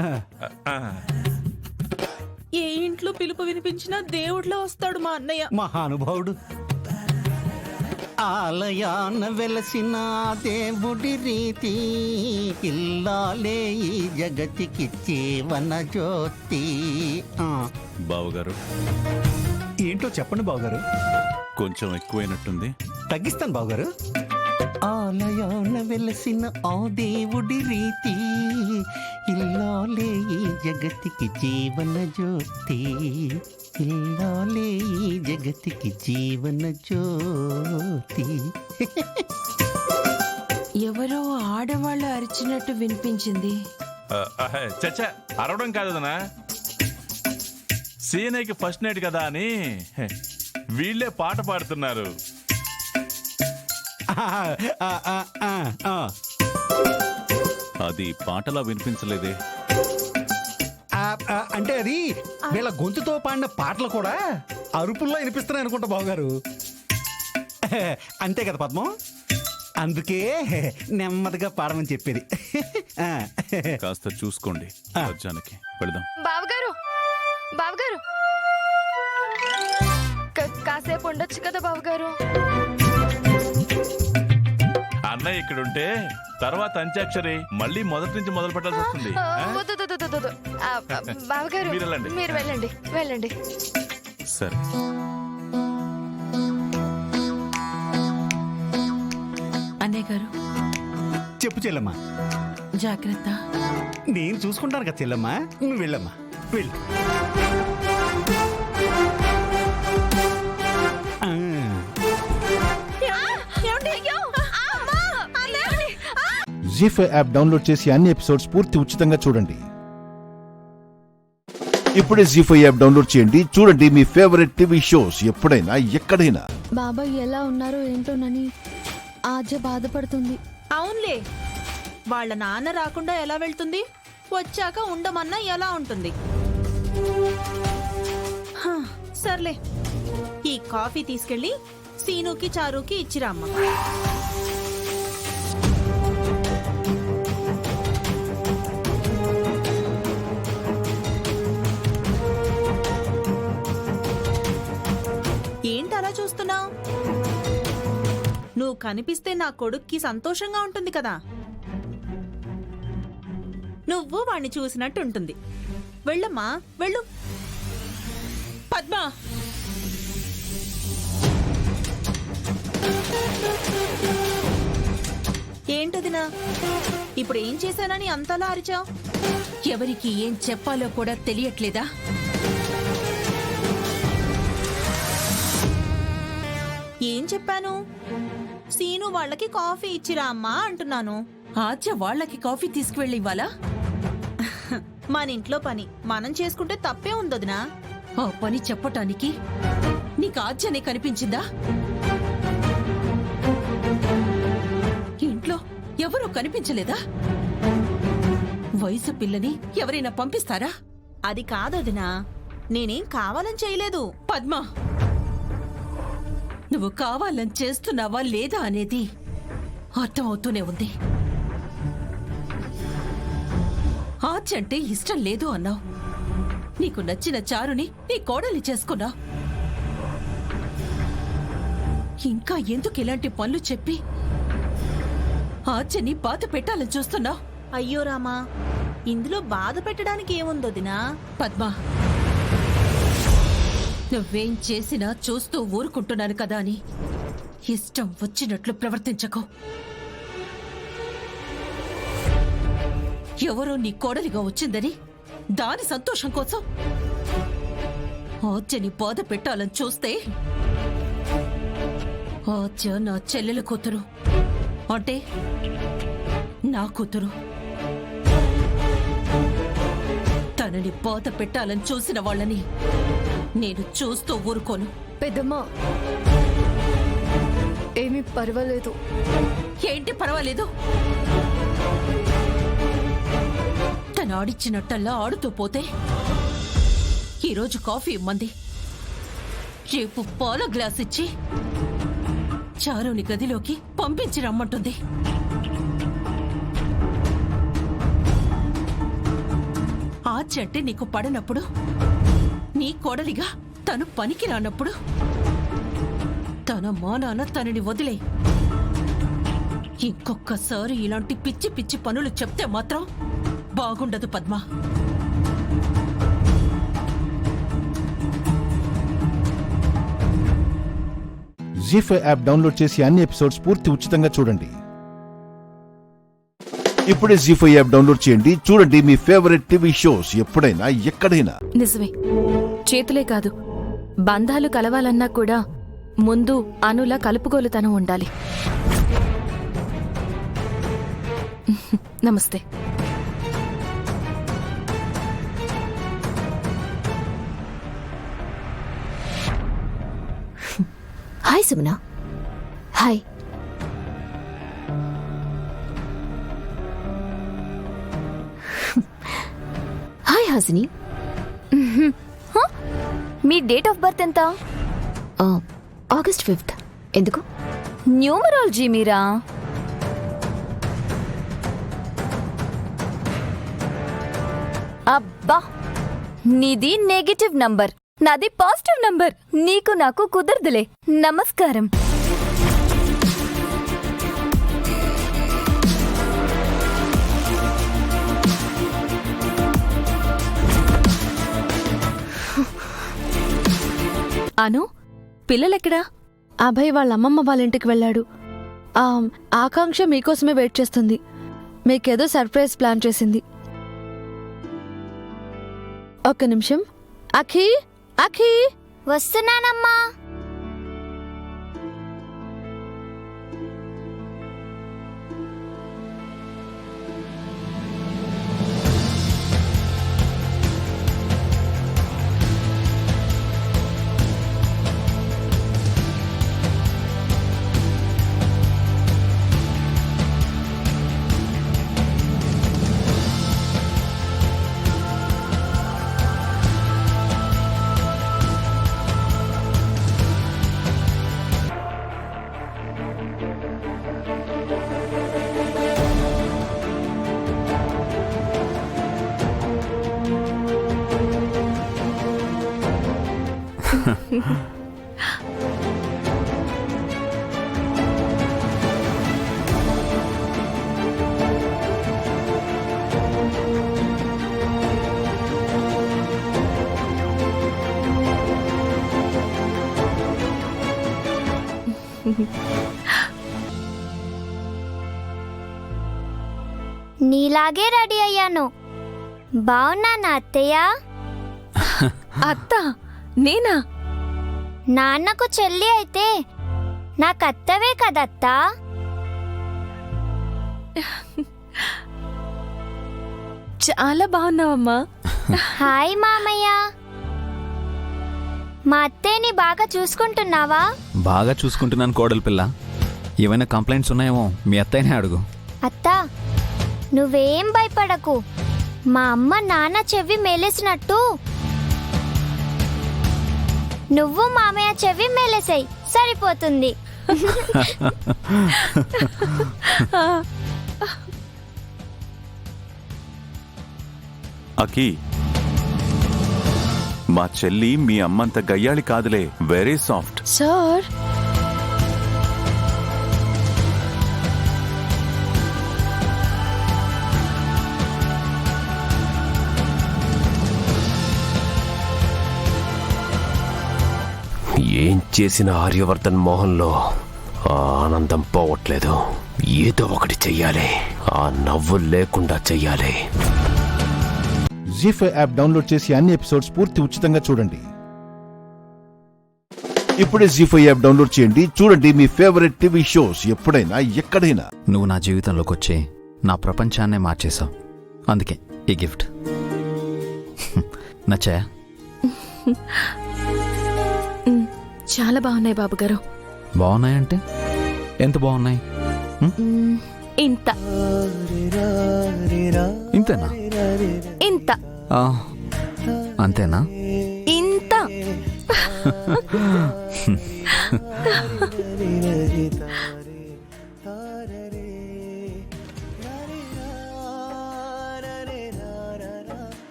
Speaker 11: ఏ ఇంట్లో పిలుపు వినిపించినా దేవుడిలో వస్తాడు మా అన్నయ్య.
Speaker 18: మహానుభావుడు. ఆలయాన వెలసిన దేవుడి రీతి, ఇల్లాలే ఈ జగతికిచ్చే వన జ్యోతి.
Speaker 17: బావగారు,
Speaker 18: ఏంటో చెప్పండి బావగారు.
Speaker 17: కొంచెం ఎక్కువైనట్టుంది.
Speaker 18: తగ్గిస్తాను బావగారు. ఆలయాన వెలసిన ఆ దేవుడి రీతి, ఇల్లాలే ఈ జగతికి జీవన జ్యోతి, ఇల్లాలే ఈ జగతికి జీవన జ్యోతి.
Speaker 12: ఎవరో ఆడవాళ్ళు అరిచినట్టు వినిపించింది.
Speaker 17: చచ్చా, అరవడం కాదనా, సీనయ్యకి ఫస్ట్ నైట్ కదా అని వీళ్ళే పాట పాడుతున్నారు. అది పాటలా వినిపించలేదే.
Speaker 18: అంటే అది వీళ్ళ గొంతుతో పాడిన పాటలు కూడా అరుపుల్లో వినిపిస్తున్నాయి అనుకుంటా బావగారు. అంతే కదా పద్మం, అందుకే నెమ్మదిగా పాడమని చెప్పేది.
Speaker 17: కాస్త చూసుకోండి. జానకి, వెళదాం.
Speaker 7: బావగారు బావగారు కాసేపు ఉండొచ్చు కదా బావగారు.
Speaker 17: అన్నయ్య ఇక్కడుంటే తర్వాత అంత్యాక్షరి మళ్ళీ మొదటి నుంచి మొదలు పెట్టాల్సి వస్తుంది.
Speaker 7: బావగారు
Speaker 17: మీరు వెళ్ళండి.
Speaker 7: మీరు వెళ్ళండి వెళ్ళండి.
Speaker 17: సరే.
Speaker 12: అన్నయ్య గారు,
Speaker 18: చెప్పు చెల్లమ్మా.
Speaker 12: జాగ్రత్త.
Speaker 18: నేను చూసుకుంటాను కదా చెల్లమ్మా, నువ్వు వెళ్ళమ్మా, వెళ్ళు.
Speaker 1: జీ5 యాప్ డౌన్లోడ్ చేసి అన్ని ఎపిసోడ్స్ పూర్తి ఉచితంగా చూడండి. ఇప్పుడే జీ5 యాప్ డౌన్లోడ్ చేయండి. చూడండి మీ ఫేవరెట్ టీవీ షోస్ ఎప్పుడైనా ఎక్కడైనా.
Speaker 7: బాబాయ్ ఎలా ఉన్నారో ఏంటోనని ఆద్య బాధపడుతుంది.
Speaker 11: అవునులే, వాళ్ళ నాన్న రాకుండా ఎలా వెళ్తుంది? వచ్చాక ఉండమన్నా ఎలా ఉంటుంది? సర్లే, ఈ కాఫీ తీసుకెళ్ళి సీనుకి చారుకి ఇచ్చిరామ్మా. ఏంటలా చూస్తున్నావు? నువ్వు కనిపిస్తే నా కొడుక్కి సంతోషంగా ఉంటుంది కదా. నువ్వు వాణ్ణి చూసినట్టు ఉంటుంది. వెళ్ళమ్మా, వెళ్ళు.
Speaker 10: పద్మ
Speaker 11: ఏంటదినా ఇప్పుడు ఏం చేశానని అంతలా అరిచావు?
Speaker 10: ఎవరికి ఏం చెప్పాలో కూడా తెలియట్లేదా?
Speaker 11: ఏం చెప్పాను? సీను వాళ్ళకి కాఫీ ఇచ్చిరా అమ్మా అంటున్నాను.
Speaker 10: ఆద్య వాళ్ళకి కాఫీ తీసుకువెళ్ళి ఇవ్వాలా?
Speaker 11: మన ఇంట్లో పని మనం చేసుకుంటే తప్పే ఉందొదినా.
Speaker 10: ఆ పని చెప్పటానికి నీకు ఆద్యనే కనిపించిందా? ఇంట్లో ఎవరూ కనిపించలేదా? వయసు పిల్లని ఎవరైనా పంపిస్తారా?
Speaker 11: అది కాదొదినా, నేనేం కావాలని చేయలేదు.
Speaker 10: పద్మ, నువ్వు కావాలని చేస్తున్నావా లేదా అనేది అర్థమవుతూనే ఉంది. ఆద్య అంటే ఇష్టం లేదు అన్నావు. నీకు నచ్చిన చారుని నీ కోడలి చేసుకున్నావు. ఇంకా ఎందుకు ఇలాంటి పనులు చెప్పి ఆద్యని బాధ పెట్టాలని చూస్తున్నావు?
Speaker 11: అయ్యో రామా, ఇందులో బాధ పెట్టడానికి ఏముందొదినా?
Speaker 10: పద్మ, నువ్వేం చేసినా చూస్తూ ఊరుకుంటున్నాను కదా అని ఇష్టం వచ్చినట్లు ప్రవర్తించకు. ఎవరో నీ కోడలిగా వచ్చిందని దాని సంతోషం కోసం ఆద్యని బాధ పెట్టాలని చూస్తే ఆద్య నా చెల్లెల కూతురు, అంటే నా కూతురు. తనని బాధ పెట్టాలని చూసిన వాళ్ళని నేను చూస్తూ ఊరుకోను.
Speaker 7: పెద్దమ్మా, ఏమీ పర్వాలేదు.
Speaker 10: ఏంటి పర్వాలేదు? తను ఆడిచ్చినట్టల్లా ఆడుతూ పోతే ఈరోజు కాఫీ ఇమ్మంది, రేపు పాల గ్లాస్ ఇచ్చి చారుని గదిలోకి పంపించి రమ్మంటుంది. ఆద్య అంటే నీకు పడనప్పుడు, నీ కోడలిగా తను పనికి రానప్పుడు తన మానాన తనని వదిలే. ఇంకొక్కసారి ఇలాంటి పిచ్చి పిచ్చి పనులు చెప్తే మాత్రం బాగుండదు పద్మ.
Speaker 1: జీ5 యాప్ డౌన్లోడ్ చేసి అన్ని ఎపిసోడ్స్ పూర్తి ఉచితంగా చూడండి. ఇప్పుడే జీ5 యాప్ డౌన్లోడ్ చేయండి, చూడండి మీ ఫేవరెట్ టీవీ షోస్ ఎప్పుడైనా ఎక్కడైనా.
Speaker 7: నిజమే, చేతులే కాదు బంధాలు కలవాలన్నా కూడా ముందు అనుల కలుపుగోలుతనం ఉండాలి. నమస్తే. Hi Sumana. Hi. Hi Hasini.
Speaker 4: మీ డేట్ ఆఫ్ బర్త్ ఎంత?
Speaker 7: August 5th. ఎందుకు?
Speaker 4: న్యూమరాలజీ మీరా? అబ్బా, నీది నెగటివ్ నంబర్, నాది పాజిటివ్ నంబర్. నీకు నాకు కుదరదులే. నమస్కారం.
Speaker 7: అను, పిల్లలెక్కడా? అభయ్ వాళ్ళ అమ్మమ్మ వాళ్ళ ఇంటికి వెళ్ళాడు. ఆకాంక్ష మీకోసమే వెయిట్ చేస్తుంది. మీకేదో సర్ప్రైజ్ ప్లాన్ చేసింది. ఒక్క నిమిషం. అఖీ, అఖీ.
Speaker 4: వస్తున్నానమ్మా. నీలాగే రెడీ అయ్యాను. బాగున్నానా అత్తయ్య?
Speaker 11: అత్త నేనా?
Speaker 4: నాన్నకు చెల్లి అయితే నాకు అత్తవే కదత్తా.
Speaker 11: చాలా బాగున్నావమ్మా.
Speaker 4: హాయ్ మామయ్య. మా అత్తయ్యని బాగా చూసుకుంటున్నావా?
Speaker 5: బాగా చూసుకుంటున్నాను కోడలి పిల్ల. ఏమైనా కంప్లైంట్స్ ఉన్నాయేమో మీ అత్తయ్యనే అడుగు.
Speaker 4: అత్తా, నువ్వేం భయపడకు. మా అమ్మ నాన్న చెవి మేలేసినట్టు నువ్వు మామయ్య చెవి మేలేసాయి, సరిపోతుంది.
Speaker 17: అకి, మా చెల్లి మీ అమ్మంత గయ్యాళి కాదులే, వెరీ సాఫ్ట్.
Speaker 11: సార్,
Speaker 19: ఏం చేసిన ఆర్యవర్ధన్ మోహన్లో ఆ ఆనందం పోవట్లేదు. ఏదో ఒకటి చెయ్యాలి, ఆ నవ్వు లేకుండా చెయ్యాలి.
Speaker 1: జీ5 యాప్ డౌన్లోడ్ చేసి అన్ని ఎపిసోడ్స్ పూర్తి ఉచితంగా చూడండి. ఇప్పుడే జీ5 యాప్ డౌన్లోడ్ చేయండి. చూడండి మీ ఫేవరెట్ టీవీ షోస్ ఎప్పుడైనా ఎక్కడైనా.
Speaker 5: నువ్వు నా జీవితంలోకి వచ్చి నా ప్రపంచాన్నే మార్చేశావు. అందుకే ఈ గిఫ్ట్. నచ్చాయా?
Speaker 11: చాలా బాగున్నాయి బాబుగారు.
Speaker 5: బాగున్నాయంటే ఎంత బాగున్నాయి?
Speaker 11: ఇంత
Speaker 5: ఇంతేనా?
Speaker 11: ఇంత
Speaker 5: అంతేనా?
Speaker 11: ఇంత.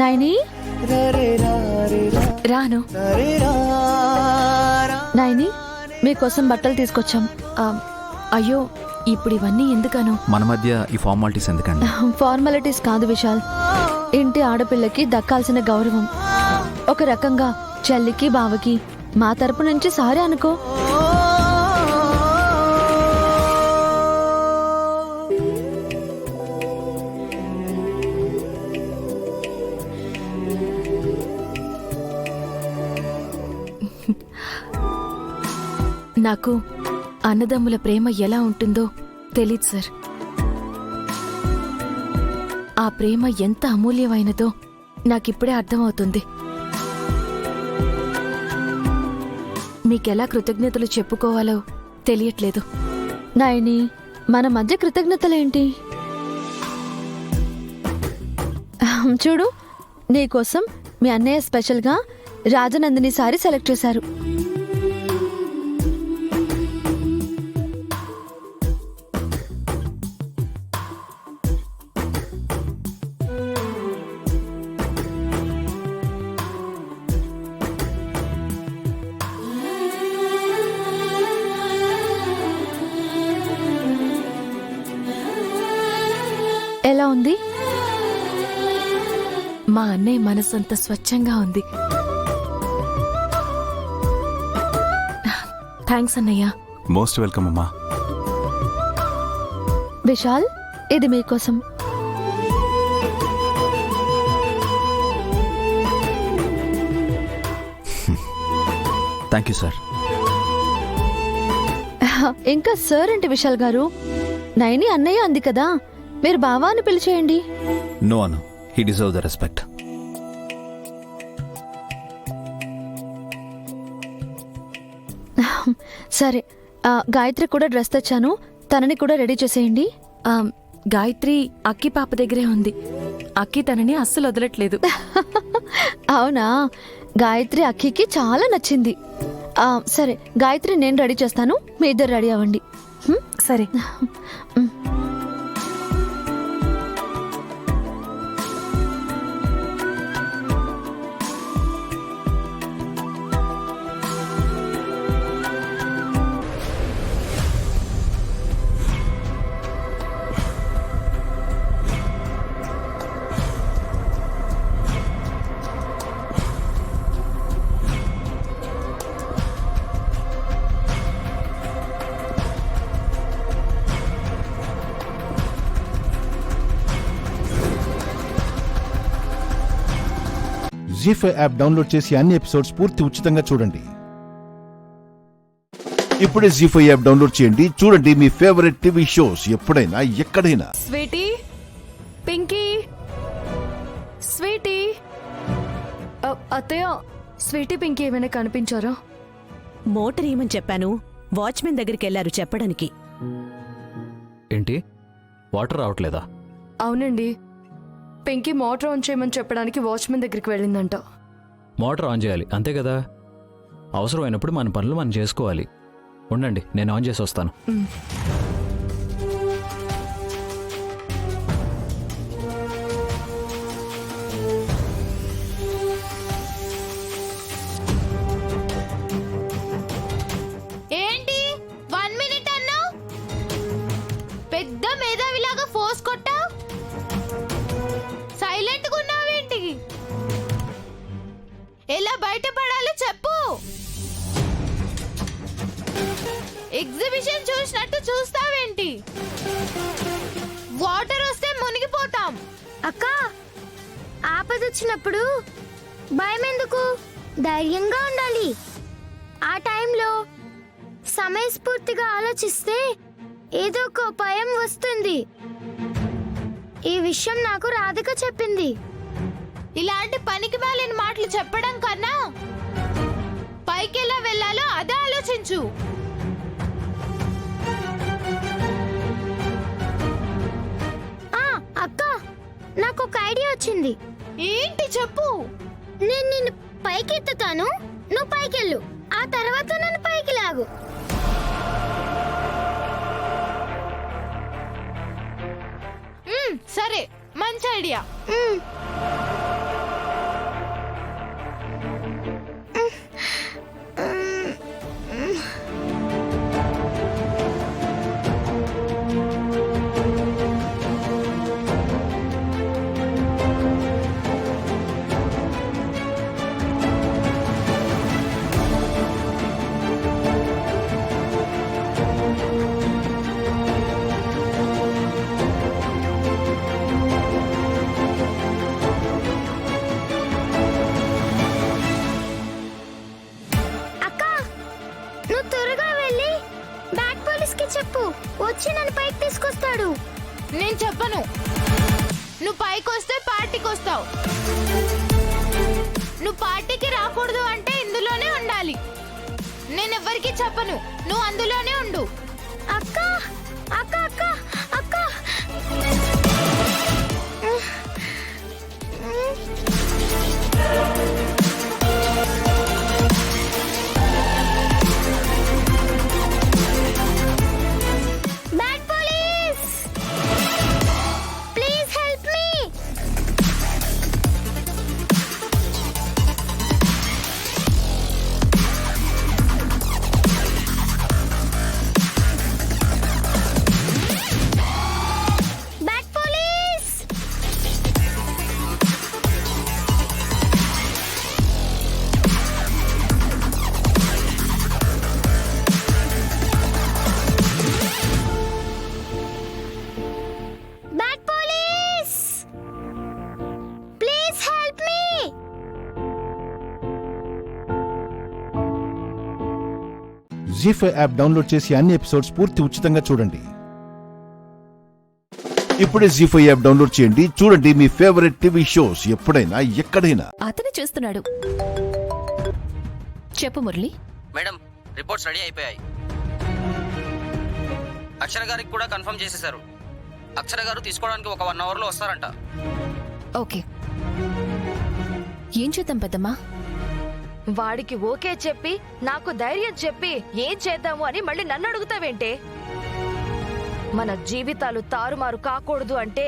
Speaker 11: నాయని రాను. నాయని, మీకోసం బట్టలు తీసుకొచ్చాం. అయ్యో, ఇప్పుడు ఇవన్నీ ఎందుకను?
Speaker 5: మన మధ్య ఈ ఫార్మాలిటీస్ ఎందుకండి?
Speaker 11: ఫార్మాలిటీస్ కాదు విశాల్, ఇంటి ఆడపిల్లకి దక్కాల్సిన గౌరవం. ఒక రకంగా చెల్లికి బావకి మా తరపు నుంచి సారీ అనుకో. నాకు అన్నదమ్ముల ప్రేమ ఎలా ఉంటుందో తెలీదు సార్. ఆ ప్రేమ ఎంత అమూల్యమైనదో నాకిప్పుడే అర్థమవుతుంది. మీకెలా కృతజ్ఞతలు చెప్పుకోవాలో తెలియట్లేదు. నాయని, మన మధ్య కృతజ్ఞతలేంటి? చూడు, నీకోసం మీ అన్నయ్య స్పెషల్గా రాజనందిని సారీ సెలెక్ట్ చేశారు. ఎలా ఉంది? మా అన్నయ్య మనసు అంత స్వచ్ఛంగా ఉంది. థ్యాంక్స్ అన్నయ్య.
Speaker 17: మోస్ట్ వెల్కమ్ అమ్మా.
Speaker 11: విశాల్, ఇది మీకోసం.
Speaker 5: Thank you sir.
Speaker 11: ఇంకా సార్ ఏంటి విశాల్ గారు? నైని అన్నయ్య అంది కదా, మీరు బావా అని పిలిచేయండి.
Speaker 5: No Anu, he deserve the respect.
Speaker 11: సరే, గాయత్రి కూడా డ్రెస్ తెచ్చాను, తనని కూడా రెడీ చేసేయండి. గాయత్రి అక్కి పాప దగ్గరే ఉంది. అక్కి తనని అస్సలు వదలట్లేదు. అవునా? గాయత్రి అక్కికి చాలా నచ్చింది. సరే, గాయత్రి నేను రెడీ చేస్తాను, మీ ఇద్దరు రెడీ అవ్వండి. సరే.
Speaker 1: జీ5 యాప్ డౌన్లోడ్ చేసి అన్ని ఎపిసోడ్స్ పూర్తి ఉచితంగా చూడండి. ఇప్పుడే జీ5 యాప్ డౌన్లోడ్ చేయండి. చూడండి మీ ఫేవరెట్ టీవీ షోస్ ఎప్పుడైనా ఎక్కడైనా.
Speaker 7: Sweety, Pinky, Sweety. అత్తయ్య, స్వీటీ పింకీ ఏమైనా కనిపించారా?
Speaker 10: మోటార్ ఏమని చెప్పాను, వాచ్మెన్ దగ్గరికి వెళ్లారు చెప్పడానికి.
Speaker 14: ఏంటి వాటర్ రావట్లేదా?
Speaker 7: అవునండి, పింకీ మోటార్ ఆన్ చేయమని చెప్పడానికి వాచ్మెన్ దగ్గరికి వెళ్ళిందంట.
Speaker 14: మోటార్ ఆన్ చేయాలి అంతే కదా, అవసరమైనప్పుడు మన పనులు మనం చేసుకోవాలి. ఉండండి, నేను ఆన్ చేసి వస్తాను.
Speaker 4: ఏంటి 1 మినిట్ అన్నావు? పెద్ద మేధావిలాగా ఫోర్స్ కొట్టావు. సైలెంట్ గా ఉన్నావేంటి? ఎలా బయటపడాలో చెప్పు. ఎగ్జిబిషన్ చూసినట్టు చూస్తావేంటి? వాటర్ వస్తే మునిగిపోతాం. అక్క, ఆపదొచ్చినప్పుడు భయం ఎందుకు? ధైర్యంగా ఉండాలి. ఆ టైంలో సమయస్ఫూర్తిగా ఆలోచిస్తే ఏదో ఒక ఉపాయం వస్తుంది. ఈ విషయం నాకు రాధిక చెప్పింది. ఇలాంటి పనికి మాలిన మాటలు చెప్పడం కన్నా పైకి ఎలా వెళ్ళాలో అదే ఆలోచించు. అక్క, నాకు ఒక ఐడియా వచ్చింది. ఏంటి చెప్పు. నేను నిన్ను పైకి ఎత్తుతాను, నువ్వు పైకెళ్ళు. ఆ తర్వాత నన్ను పైకి లాగు. సరే, మంచి ఐడియా. వచ్చి నన్ను పైకి తీసుకొస్తాడు. నేను చెప్పను. నువ్వు పైకి వస్తే పార్టీకి వస్తావు. నువ్వు పార్టీకి రాకూడదు అంటే ఇందులోనే ఉండాలి. నేను ఎవరికి చెప్పను, నువ్వు అందులోనే ఉండు. అక్క అక్క అక్క అక్క
Speaker 1: జీ5 యాప్ డౌన్లోడ్ చేసి అన్ని ఎపిసోడ్స్ పూర్తి ఉచితంగా చూడండి. ఇప్పుడే జీ5 యాప్ డౌన్లోడ్ చేయండి. చూడండి మీ ఫేవరెట్ టీవీ షోస్ ఎప్పుడైనా ఎక్కడైనా.
Speaker 7: అతను చూస్తున్నాడు. చెప్పు మురళి.
Speaker 20: మేడం, రిపోర్ట్స్ రెడీ అయిపోయాయి. అక్షర గారికి కూడా కన్ఫర్మ్ చేసేశారు. అక్షర గారు తీసుకోవడానికి ఒక 1 అవర్లో వస్తారంట.
Speaker 7: ఓకే, ఏం చేద్దాం పెద్దమ్మా?
Speaker 4: వాడికి ఓకే చెప్పి నాకు ధైర్యం చెప్పి ఏం చేద్దాము అని మళ్ళీ నన్ను అడుగుతావేంటే? మన జీవితాలు తారుమారు కాకూడదు అంటే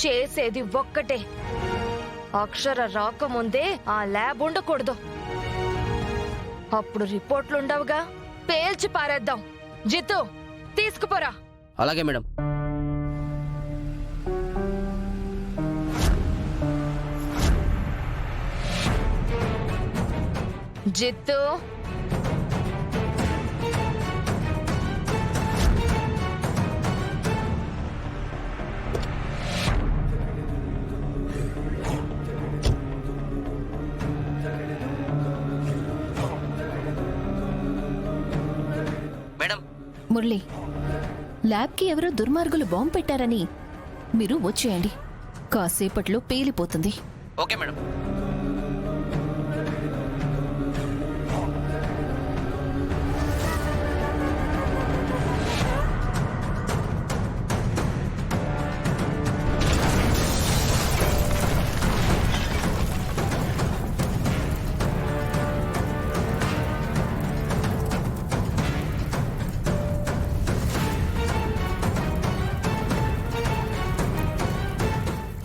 Speaker 4: చేసేది ఒక్కటే. అక్షర రాకముందే ఆ ల్యాబ్ ఉండకూడదు. అప్పుడు రిపోర్ట్లుండవుగా, పేల్చి పారేద్దాం. జిత్తు, తీసుకుపోరా.
Speaker 20: అలాగే మేడం.
Speaker 4: జిత్తు,
Speaker 7: మురళి, ల్యాబ్కి ఎవరో దుర్మార్గులు బాంబు పెట్టారని మీరు వచ్చేయండి. కాసేపట్లో పేలిపోతుంది.
Speaker 20: Okay madam.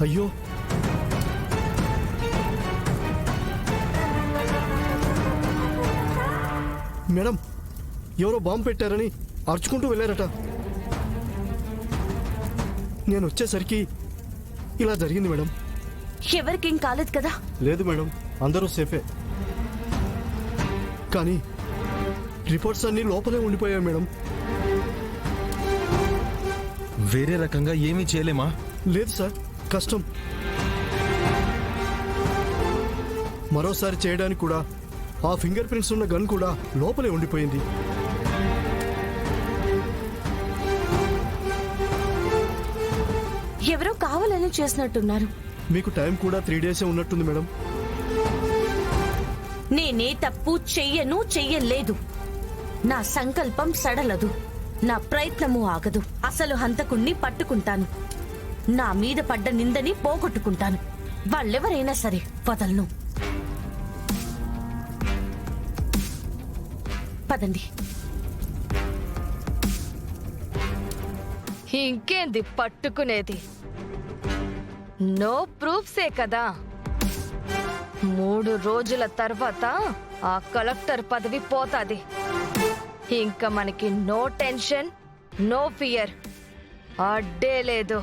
Speaker 18: అయ్యో, మేడం, ఎవరో బాంబు పెట్టారని అరుచుకుంటూ వెళ్ళారట. నేను వచ్చేసరికి ఇలా జరిగింది మేడం.
Speaker 12: ఎవరికేం కాలేదు కదా?
Speaker 18: లేదు మేడం, అందరూ సేఫే. కానీ రిపోర్ట్స్ అన్నీ లోపలే ఉండిపోయాయి మేడం.
Speaker 15: వేరే రకంగా ఏమీ చేయలేమా?
Speaker 18: లేదు సార్, కష్టం. మరోసారి చేయడానికి కూడా ఆ ఫింగర్ ప్రింట్స్ ఉన్న గన్ కూడా లోపలే ఉండిపోయింది.
Speaker 12: ఎవరో కావాలని చేసినట్టున్నారు.
Speaker 18: మీకు టైం కూడా 3 డేసే ఉన్నట్టుంది మేడం.
Speaker 12: నేనే తప్పు చెయ్యలేదు. నా సంకల్పం సడలదు, నా ప్రయత్నము ఆగదు. అసలు హంతకుణ్ణి పట్టుకుంటాను. నా మీద పడ్డ నిందని పోగొట్టుకుంటాను. వాళ్ళెవరైనా సరే వదలను. పదండి.
Speaker 4: ఇంకేంది పట్టుకునేది? నో ప్రూఫ్సే కదా. 3 రోజుల తర్వాత ఆ కలెక్టర్ పదవి పోతాది. ఇంకా మనకి నో టెన్షన్, నో ఫియర్. అడ్డే లేదు.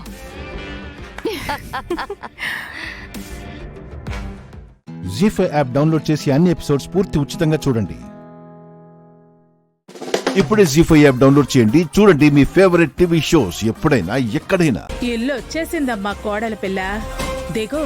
Speaker 1: జీ5 యాప్ డౌన్లోడ్ చేసి అన్ని ఎపిసోడ్స్ పూర్తి ఉచితంగా చూడండి. ఇప్పుడే జీ5 యాప్ డౌన్లోడ్ చేయండి. చూడండి మీ ఫేవరెట్ టీవీ షోస్ ఎప్పుడైనా ఎక్కడైనా.
Speaker 11: ఇల్లు వచ్చేసిందమ్మా కోడల పిల్ల. దిగు.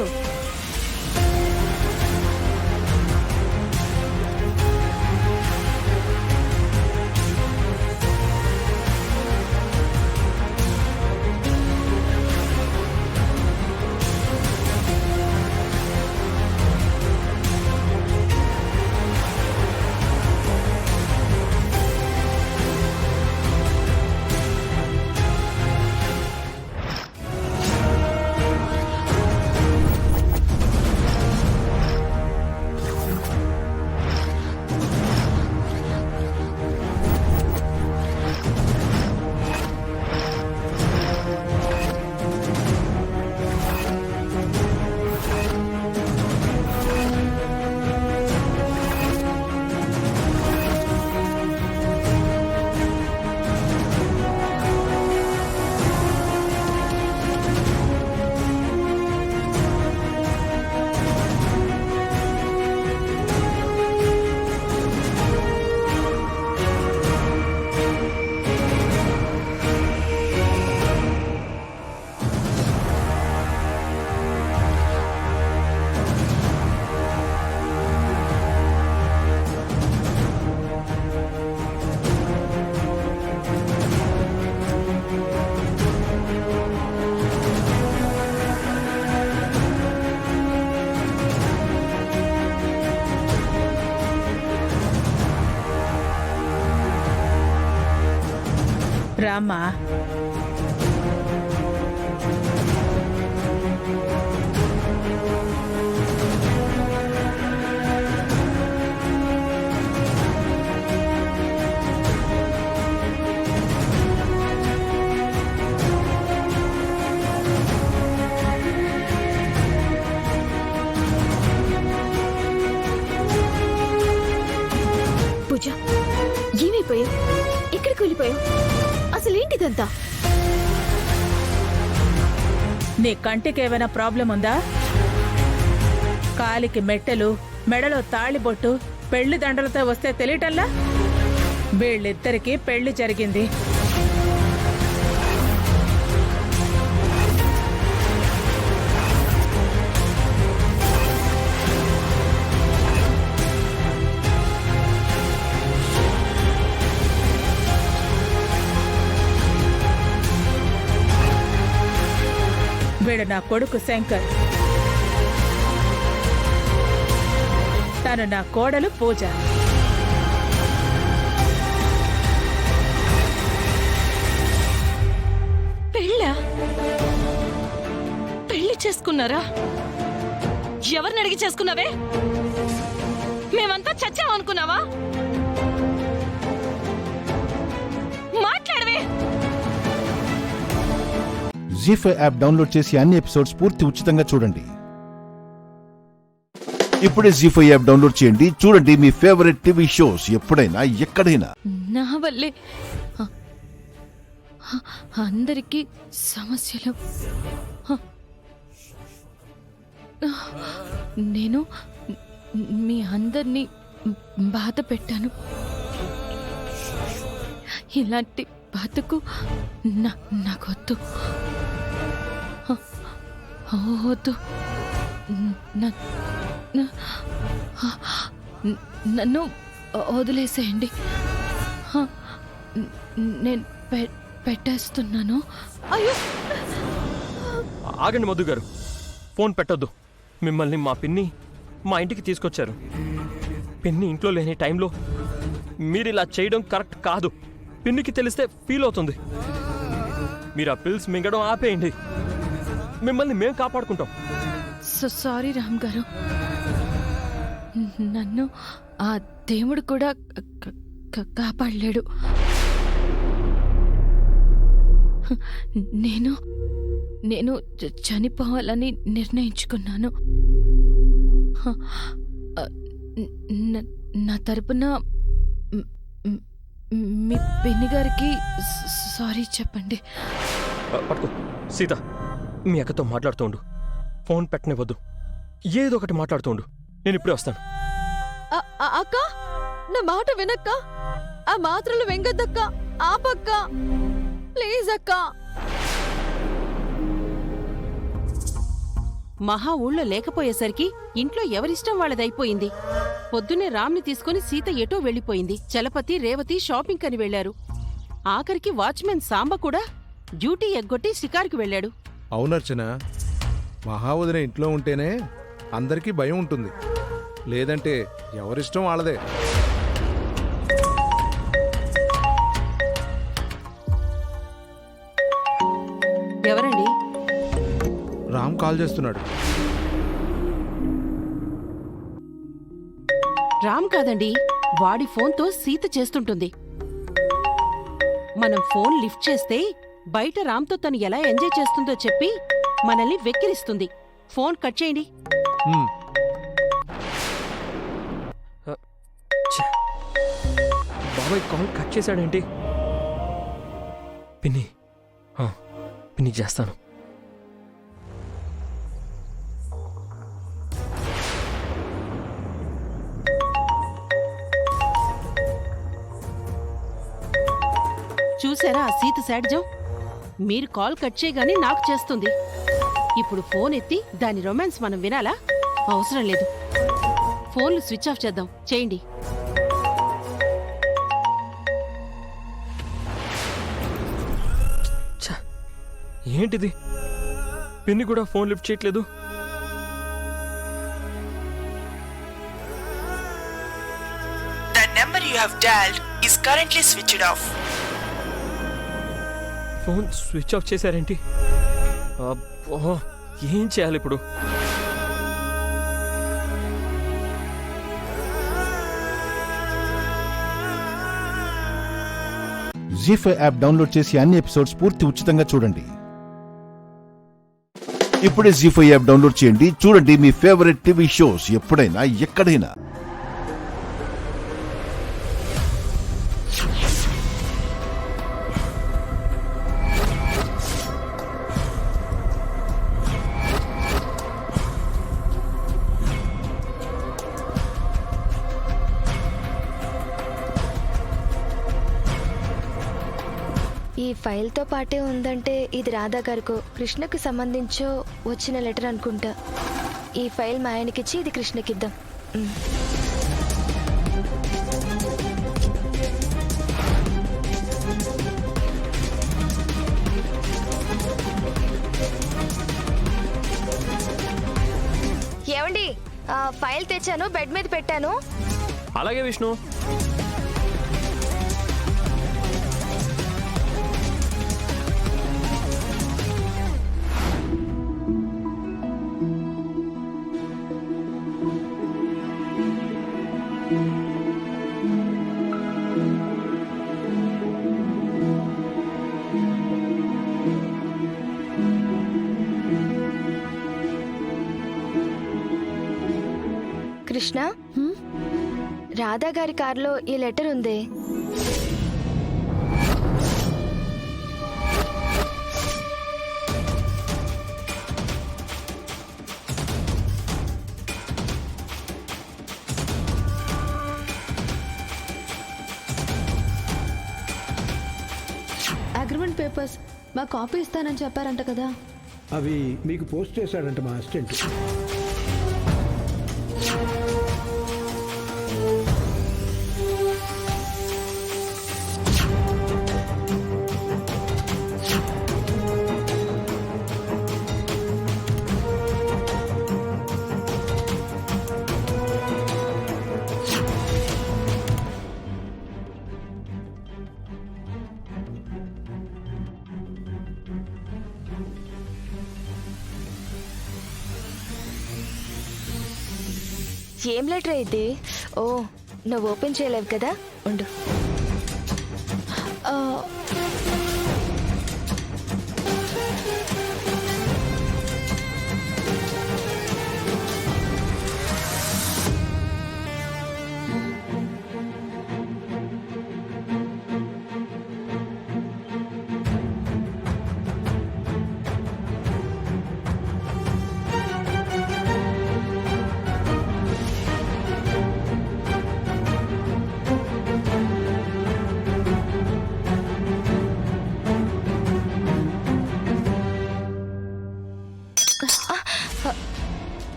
Speaker 11: రామ్మా.
Speaker 7: పూజ, ఏమైపోయావు? ఎక్కడికి వెళ్ళిపోయావు? అసలేంటిదంతా?
Speaker 11: నీ కంటికి ఏమైనా ప్రాబ్లం ఉందా? కాలికి మెట్టెలు, మెడలో తాళిబొట్టు, పెళ్లి దండలతో వస్తే తెలియటల్లా? వీళ్ళిద్దరికీ పెళ్లి జరిగింది. వీడు నా కొడుకు శంకర్, తను నా కోడలు పూజ.
Speaker 4: పెళ్లి చేసుకున్నారా? ఎవరిని అడిగి చేసుకున్నావే? మేమంతా చచ్చామనుకున్నావా? మాట్లాడవే.
Speaker 1: జీ5 యాప్ డౌన్లోడ్ చేసి అన్ని ఎపిసోడ్స్ పూర్తి ఉచితంగా చూడండి. ఇప్పుడే జీ5 యాప్ డౌన్లోడ్ చేయండి. చూడండి మీ ఫేవరెట్ టీవీ షోస్ ఎప్పుడైనా ఎక్కడైనా.
Speaker 4: నా వల్లే అందరికీ సమస్యలు. నేను మీ అందరినీ బాధ పెట్టాను. ఇలాంటి బతుకు నాకొద్దు. వద్దు. నన్ను వదిలేసేయండి. నేను పెట్టేస్తున్నాను. అయ్యో,
Speaker 15: ఆగండి మధు గారు, ఫోన్ పెట్టొద్దు. మిమ్మల్ని మా పిన్ని మా ఇంటికి తీసుకొచ్చారు. పిన్ని ఇంట్లో లేని టైంలో మీరు ఇలా చేయడం కరెక్ట్ కాదు. పిన్నికి తెలిస్తే ఫీల్ అవుతుంది. మీరు ఆ పిల్స్ మింగడం ఆపేయండి. మిమ్మల్ని మేము కాపాడుకుంటాం.
Speaker 4: సారీ రామ్ గారు, నన్ను ఆ దేవుడు కూడా కాపాడలేడు. నేను చనిపోవాలని నిర్ణయించుకున్నాను. నా తరపున మీ పిన్ని గారికి సారీ చెప్పండి.
Speaker 15: పట్టుకో సీత, మీ అక్కతో మాట్లాడుతోండు. ఫోన్ పెట్టనివ్వద్దు. ఏదో ఒకటి మాట్లాడుతోండు. నేను ఇప్పుడే వస్తాను.
Speaker 4: అక్క, నా మాట వినక్క. ఆ మాత్రలు వెంగద్దక్క, ఆపక్క, ప్లీజ్ అక్క.
Speaker 10: మహా ఊళ్ళో లేకపోయేసరికి ఇంట్లో ఎవరిష్టం వాళ్ళదైపోయింది. పొద్దున్నే రామ్ని తీసుకుని సీత ఎటో వెళ్లిపోయింది. చలపతి, రేవతి షాపింగ్ అని వెళ్లారు. ఆఖరికి వాచ్మెన్ సాంబ కూడా డ్యూటీ ఎగ్గొట్టి షికారుకి వెళ్లాడు.
Speaker 13: అవునర్చన, మహావదిన ఇంట్లో ఉంటేనే అందరికీ భయం ఉంటుంది. లేదంటే ఎవరిష్టం వాళ్ళదే.
Speaker 10: ఎవరండి?
Speaker 13: రామ్ కాల్ చేస్తున్నాడు.
Speaker 10: రామ్ కాదండి, వాడి ఫోన్తో సీత చేస్తుంటుంది. మనం ఫోన్ లిఫ్ట్ చేస్తే బయట రామ్తో తను ఎలా ఎంజాయ్ చేస్తుందో చెప్పి మనల్ని వెక్కిరిస్తుంది. ఫోన్ కట్ చేయండి.
Speaker 15: బాబాయ్ కాల్ కట్ చేశాడేంటి? పిన్ని పిన్ని చేస్తాను.
Speaker 10: చూసారా ఆ సీత శాడిజం? మీరు కాల్ కట్ చేయగానే నాకు చేస్తుంది. ఇప్పుడు ఫోన్ ఎత్తి దాని రొమాన్స్ మనం వినాలా? అవసరం లేదు. ఫోన్లు స్విచ్ ఆఫ్ చేద్దాం. చేయండి.
Speaker 15: ఏంటిది? పిన్ని కూడా ఫోన్ లిఫ్ట్ చేయట్లేదు.
Speaker 21: The number you have dialed is currently switched off.
Speaker 15: Phone switch off చేశారేంటి? అబ్బో, ఏం చేయాలి ఇప్పుడు?
Speaker 1: జీ5 యాప్ డౌన్లోడ్ చేసి అన్ని ఎపిసోడ్స్ పూర్తి ఉచితంగా చూడండి. ఇప్పుడే జీ5 యాప్ డౌన్లోడ్ చేయండి. చూడండి మీ ఫేవరెట్ టీవీ షోస్ ఎప్పుడైనా ఎక్కడైనా.
Speaker 4: ఈ ఫైల్తో పాటే ఉందంటే ఇది రాధా గారికో కృష్ణకు సంబంధించో వచ్చిన లెటర్ అనుకుంటా. ఈ ఫైల్ మా ఆయనకిచ్చి ఇది కృష్ణకిద్దాం. ఫైల్ తెచ్చాను, బెడ్ మీద పెట్టాను.
Speaker 15: అలాగే విష్ణు.
Speaker 4: కృష్ణ, రాధా గారి కారులో ఈ లెటర్ ఉంది.
Speaker 3: అగ్రిమెంట్ పేపర్స్ మా కాపీ ఇస్తానని చెప్పారంట కదా.
Speaker 18: అవి మీకు పోస్ట్ చేశాడంట మా అసిస్టెంట్.
Speaker 4: ఏం లెటర్ అయితే? ఓ, నువ్వు ఓపెన్ చేయలేవు కదా, ఉండు.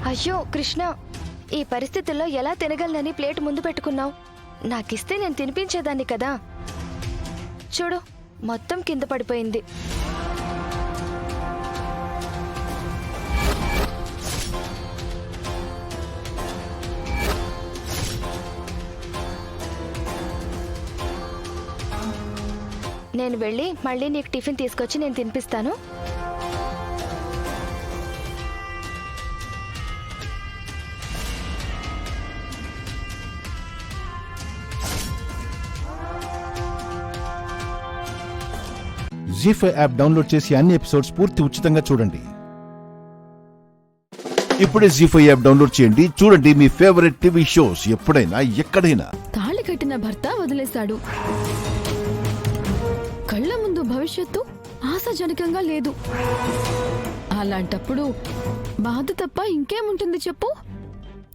Speaker 4: అయ్యో కృష్ణ, ఈ పరిస్థితుల్లో ఎలా తినగలనని ప్లేట్ ముందు పెట్టుకున్నావు. నాకిస్తే నేను తినిపించేదాన్ని కదా. చూడు, మొత్తం కింద పడిపోయింది. నేను వెళ్ళి మళ్ళీ నీకు టిఫిన్ తీసుకొచ్చి నేను తినిపిస్తాను.
Speaker 1: జీ5 యాప్ డౌన్లోడ్ చేసి అన్ని ఎపిసోడ్స్ పూర్తి ఉచితంగా చూడండి. ఇప్పుడే జీ5 యాప్ డౌన్లోడ్ చేయండి. చూడండి మీ ఫేవరెట్ టీవీ షోస్ ఎప్పుడైనా ఎక్కడైనా.
Speaker 3: తాళి కట్టిన భర్త వదిలేశాడు. కళ్ళ ముందు భవిష్యత్తు ఆశాజనకంగా లేదు. అలాంటప్పుడు బాధ తప్ప ఇంకేముంటుంది చెప్పు?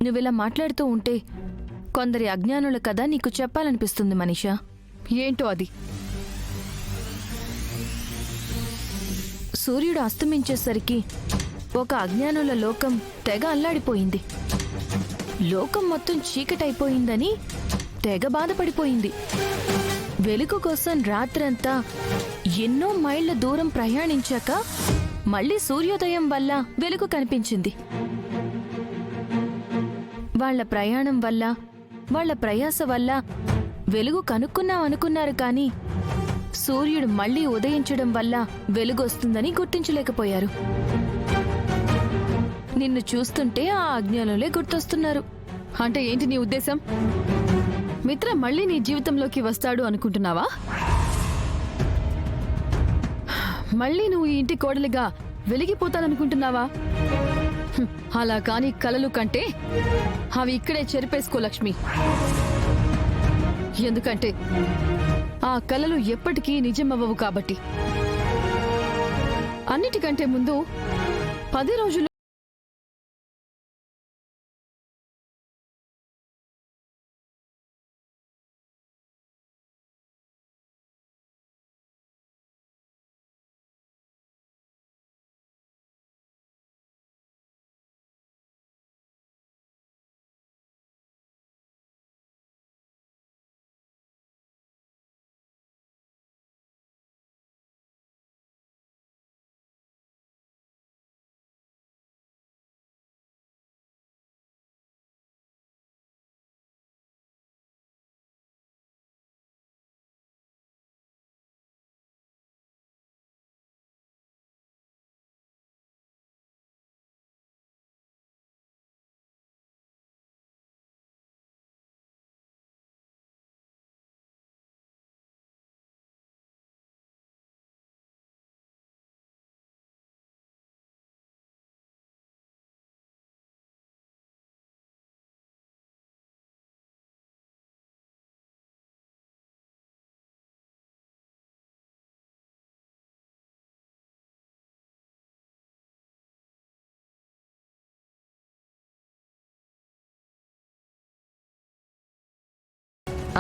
Speaker 3: నువ్విలా మాట్లాడుతూ ఉంటే కొందరి అజ్ఞానుల కథ నీకు చెప్పాలనిపిస్తుంది మనీషా. ఏంటో అది? సూర్యుడు అస్తమించేసరికి ఒక అజ్ఞానుల లోకం తెగ అల్లాడిపోయింది. లోకం మొత్తం చీకటైపోయిందని తెగ బాధపడిపోయింది. వెలుగు కోసం రాత్రంతా ఎన్నో మైళ్ళ దూరం ప్రయాణించాక మళ్ళీ సూర్యోదయం వల్ల వెలుగు కనిపించింది. వాళ్ల ప్రయాణం వల్ల, వాళ్ల ప్రయాస వల్ల వెలుగు కనుక్కున్నాం అనుకున్నారు కానీ సూర్యుడు మళ్లీ ఉదయించడం వల్ల వెలుగొస్తుందని గుర్తించలేకపోయారు. నిన్ను చూస్తుంటే ఆ అజ్ఞానులే గుర్తొస్తున్నారు. అంటే ఏంటి నీ ఉద్దేశం? మిత్ర మళ్ళీ నీ జీవితంలోకి వస్తాడు అనుకుంటున్నావా? మళ్ళీ నువ్వు ఈ ఇంటి కోడలిగా వెలిగిపోతాననుకుంటున్నావా? అలా కాని కలలు కంటే అవి ఇక్కడే చెరిపేసుకో లక్ష్మి. ఎందుకంటే ఆ కలలు ఎప్పటికీ నిజమవ్వవు కాబట్టి. అన్నిటికంటే ముందు 10 రోజులు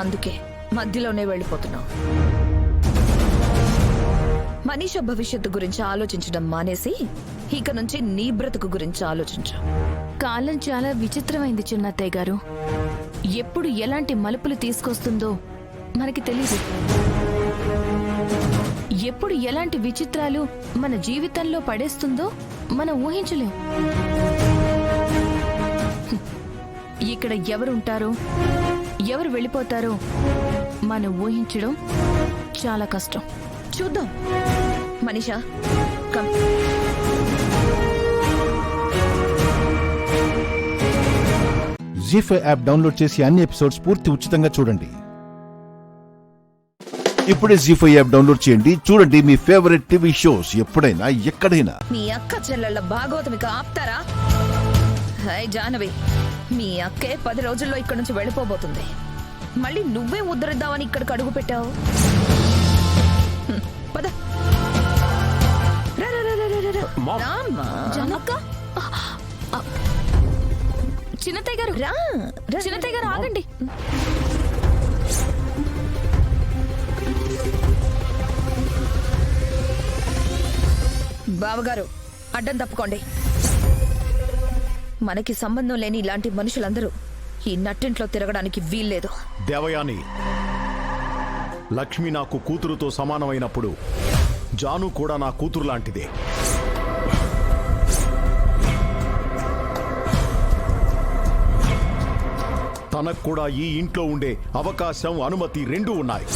Speaker 4: అందుకే మధ్యలోనే వెళ్ళిపోతున్నావు. మనీష భవిష్యత్తు గురించి ఆలోచించడం మానేసి ఇక నుంచి నీ బ్రతుకు గురించి ఆలోచించు.
Speaker 3: కాలం చాలా విచిత్రమైంది చిన్నత్తయ్య గారు. ఎప్పుడు ఎలాంటి మలుపులు తీసుకొస్తుందో మనకి తెలీదు. ఎప్పుడు ఎలాంటి విచిత్రాలు మన జీవితంలో పడేస్తుందో మనం ఊహించలేం. ఇక్కడ ఎవరుంటారో ఎవరు వెళ్ళిపోతారో మనం ఊహించడం చాలా కష్టం.
Speaker 4: చూద్దాం. మనీషా కమ్.
Speaker 1: జీ5 యాప్ డౌన్లోడ్ చేసి అన్ని ఎపిసోడ్స్ పూర్తి ఉచితంగా చూడండి. ఇప్పుడే జీ5 యాప్ డౌన్లోడ్ చేయండి. చూడండి మీ ఫేవరెట్ టీవీ షోస్ ఎప్పుడైనా ఎక్కడైనా.
Speaker 4: మీ అక్క చెల్లెళ్ళ భాగవతమిక ఆపుతారా? హై జానవి, మీ అక్కే 10 రోజుల్లో ఇక్కడి నుంచి వెళ్ళిపోబోతుంది. మళ్ళీ నువ్వే ఉద్ధరిద్దామని ఇక్కడికి అడుగు పెట్టావు. పద.
Speaker 3: జానక్క, చిన్నత్తయ్య గారు, చిన్నత్తయ్య గారు ఆగండి.
Speaker 4: బావగారు అడ్డం తప్పుకోండి. మనకి సంబంధం లేని ఇలాంటి మనుషులందరూ ఈ నట్టింట్లో తిరగడానికి వీల్లేదు.
Speaker 2: దేవయాని, లక్ష్మి నాకు కూతురుతో సమానమైనప్పుడు జాను కూడా నా కూతురు లాంటిదే. తనకు కూడా ఈ ఇంట్లో ఉండే అవకాశం, అనుమతి రెండూ ఉన్నాయి.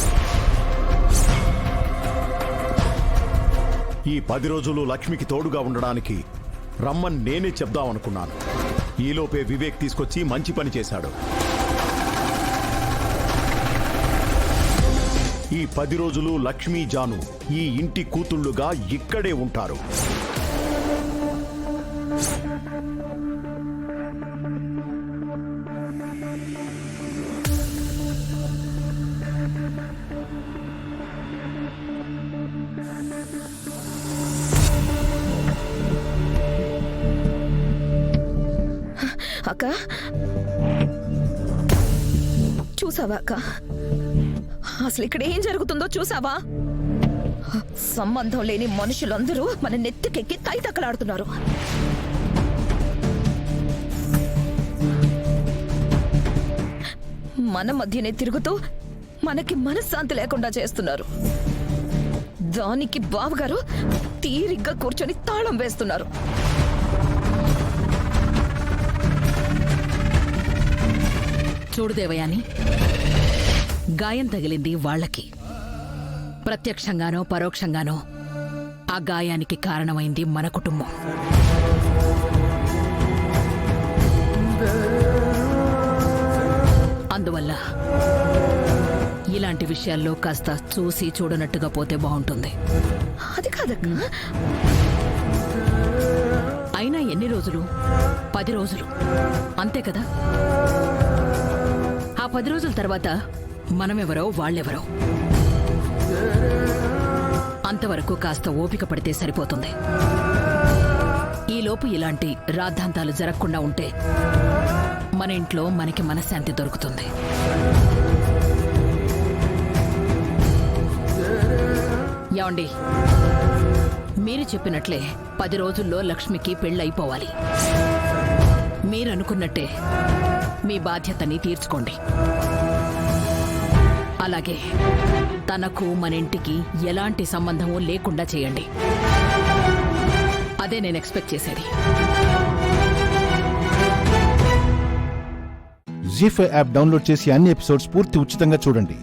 Speaker 2: ఈ 10 రోజులు లక్ష్మికి తోడుగా ఉండడానికి రమ్మని నేనే చెప్దామనుకున్నాను. ఈలోపే వివేక్ తీసుకొచ్చి మంచి పని చేశాడు. ఈ 10 రోజులు లక్ష్మీ జాను ఈ ఇంటి కూతుళ్ళుగా ఇక్కడే ఉంటారు.
Speaker 4: అక్క, చూసావా అక్క? అసలు ఇక్కడ ఏం జరుగుతుందో చూసావా? సంబంధం లేని మనుషులందరూ మన నెత్తికెక్కి తైతక్కలాడుతున్నారు. మన మధ్యనే తిరుగుతూ మనకి మనశ్శాంతి లేకుండా చేస్తున్నారు. దానికి బావగారు తీరిగ్గా కూర్చొని తాళం వేస్తున్నారు.
Speaker 22: చూడు దేవయాని, గాయం తగిలింది వాళ్ళకి. ప్రత్యక్షంగానో పరోక్షంగానో ఆ గాయానికి కారణమైంది మన కుటుంబం. అందువల్ల ఇలాంటి విషయాల్లో కాస్త చూసి చూడనట్టుగా పోతే బాగుంటుంది.
Speaker 4: అది కాదక్క.
Speaker 22: అయినా ఎన్ని రోజులు? 10 రోజులు అంతే కదా. ఆ 10 రోజుల తర్వాత మనమెవరో వాళ్ళెవరో. అంతవరకు కాస్త ఓపిక పడితే సరిపోతుంది. ఈలోపు ఇలాంటి రాద్ధాంతాలు జరగకుండా ఉంటే మన ఇంట్లో మనకి మనశ్శాంతి దొరుకుతుంది. ఏమండి, మీరు చెప్పినట్లే 10 రోజుల్లో లక్ష్మికి పెళ్ళైపోవాలి. మీరనుకున్నట్టే మీ బాధ్యతని తీర్చుకోండి. అలాగే తనకు మన ఇంటికి ఎలాంటి సంబంధమూ లేకుండా చేయండి. అదే నేను ఎక్స్పెక్ట్ చేసేది.
Speaker 1: జీ5 యాప్ డౌన్లోడ్ చేసి అన్ని ఎపిసోడ్స్ పూర్తి ఉచితంగా చూడండి.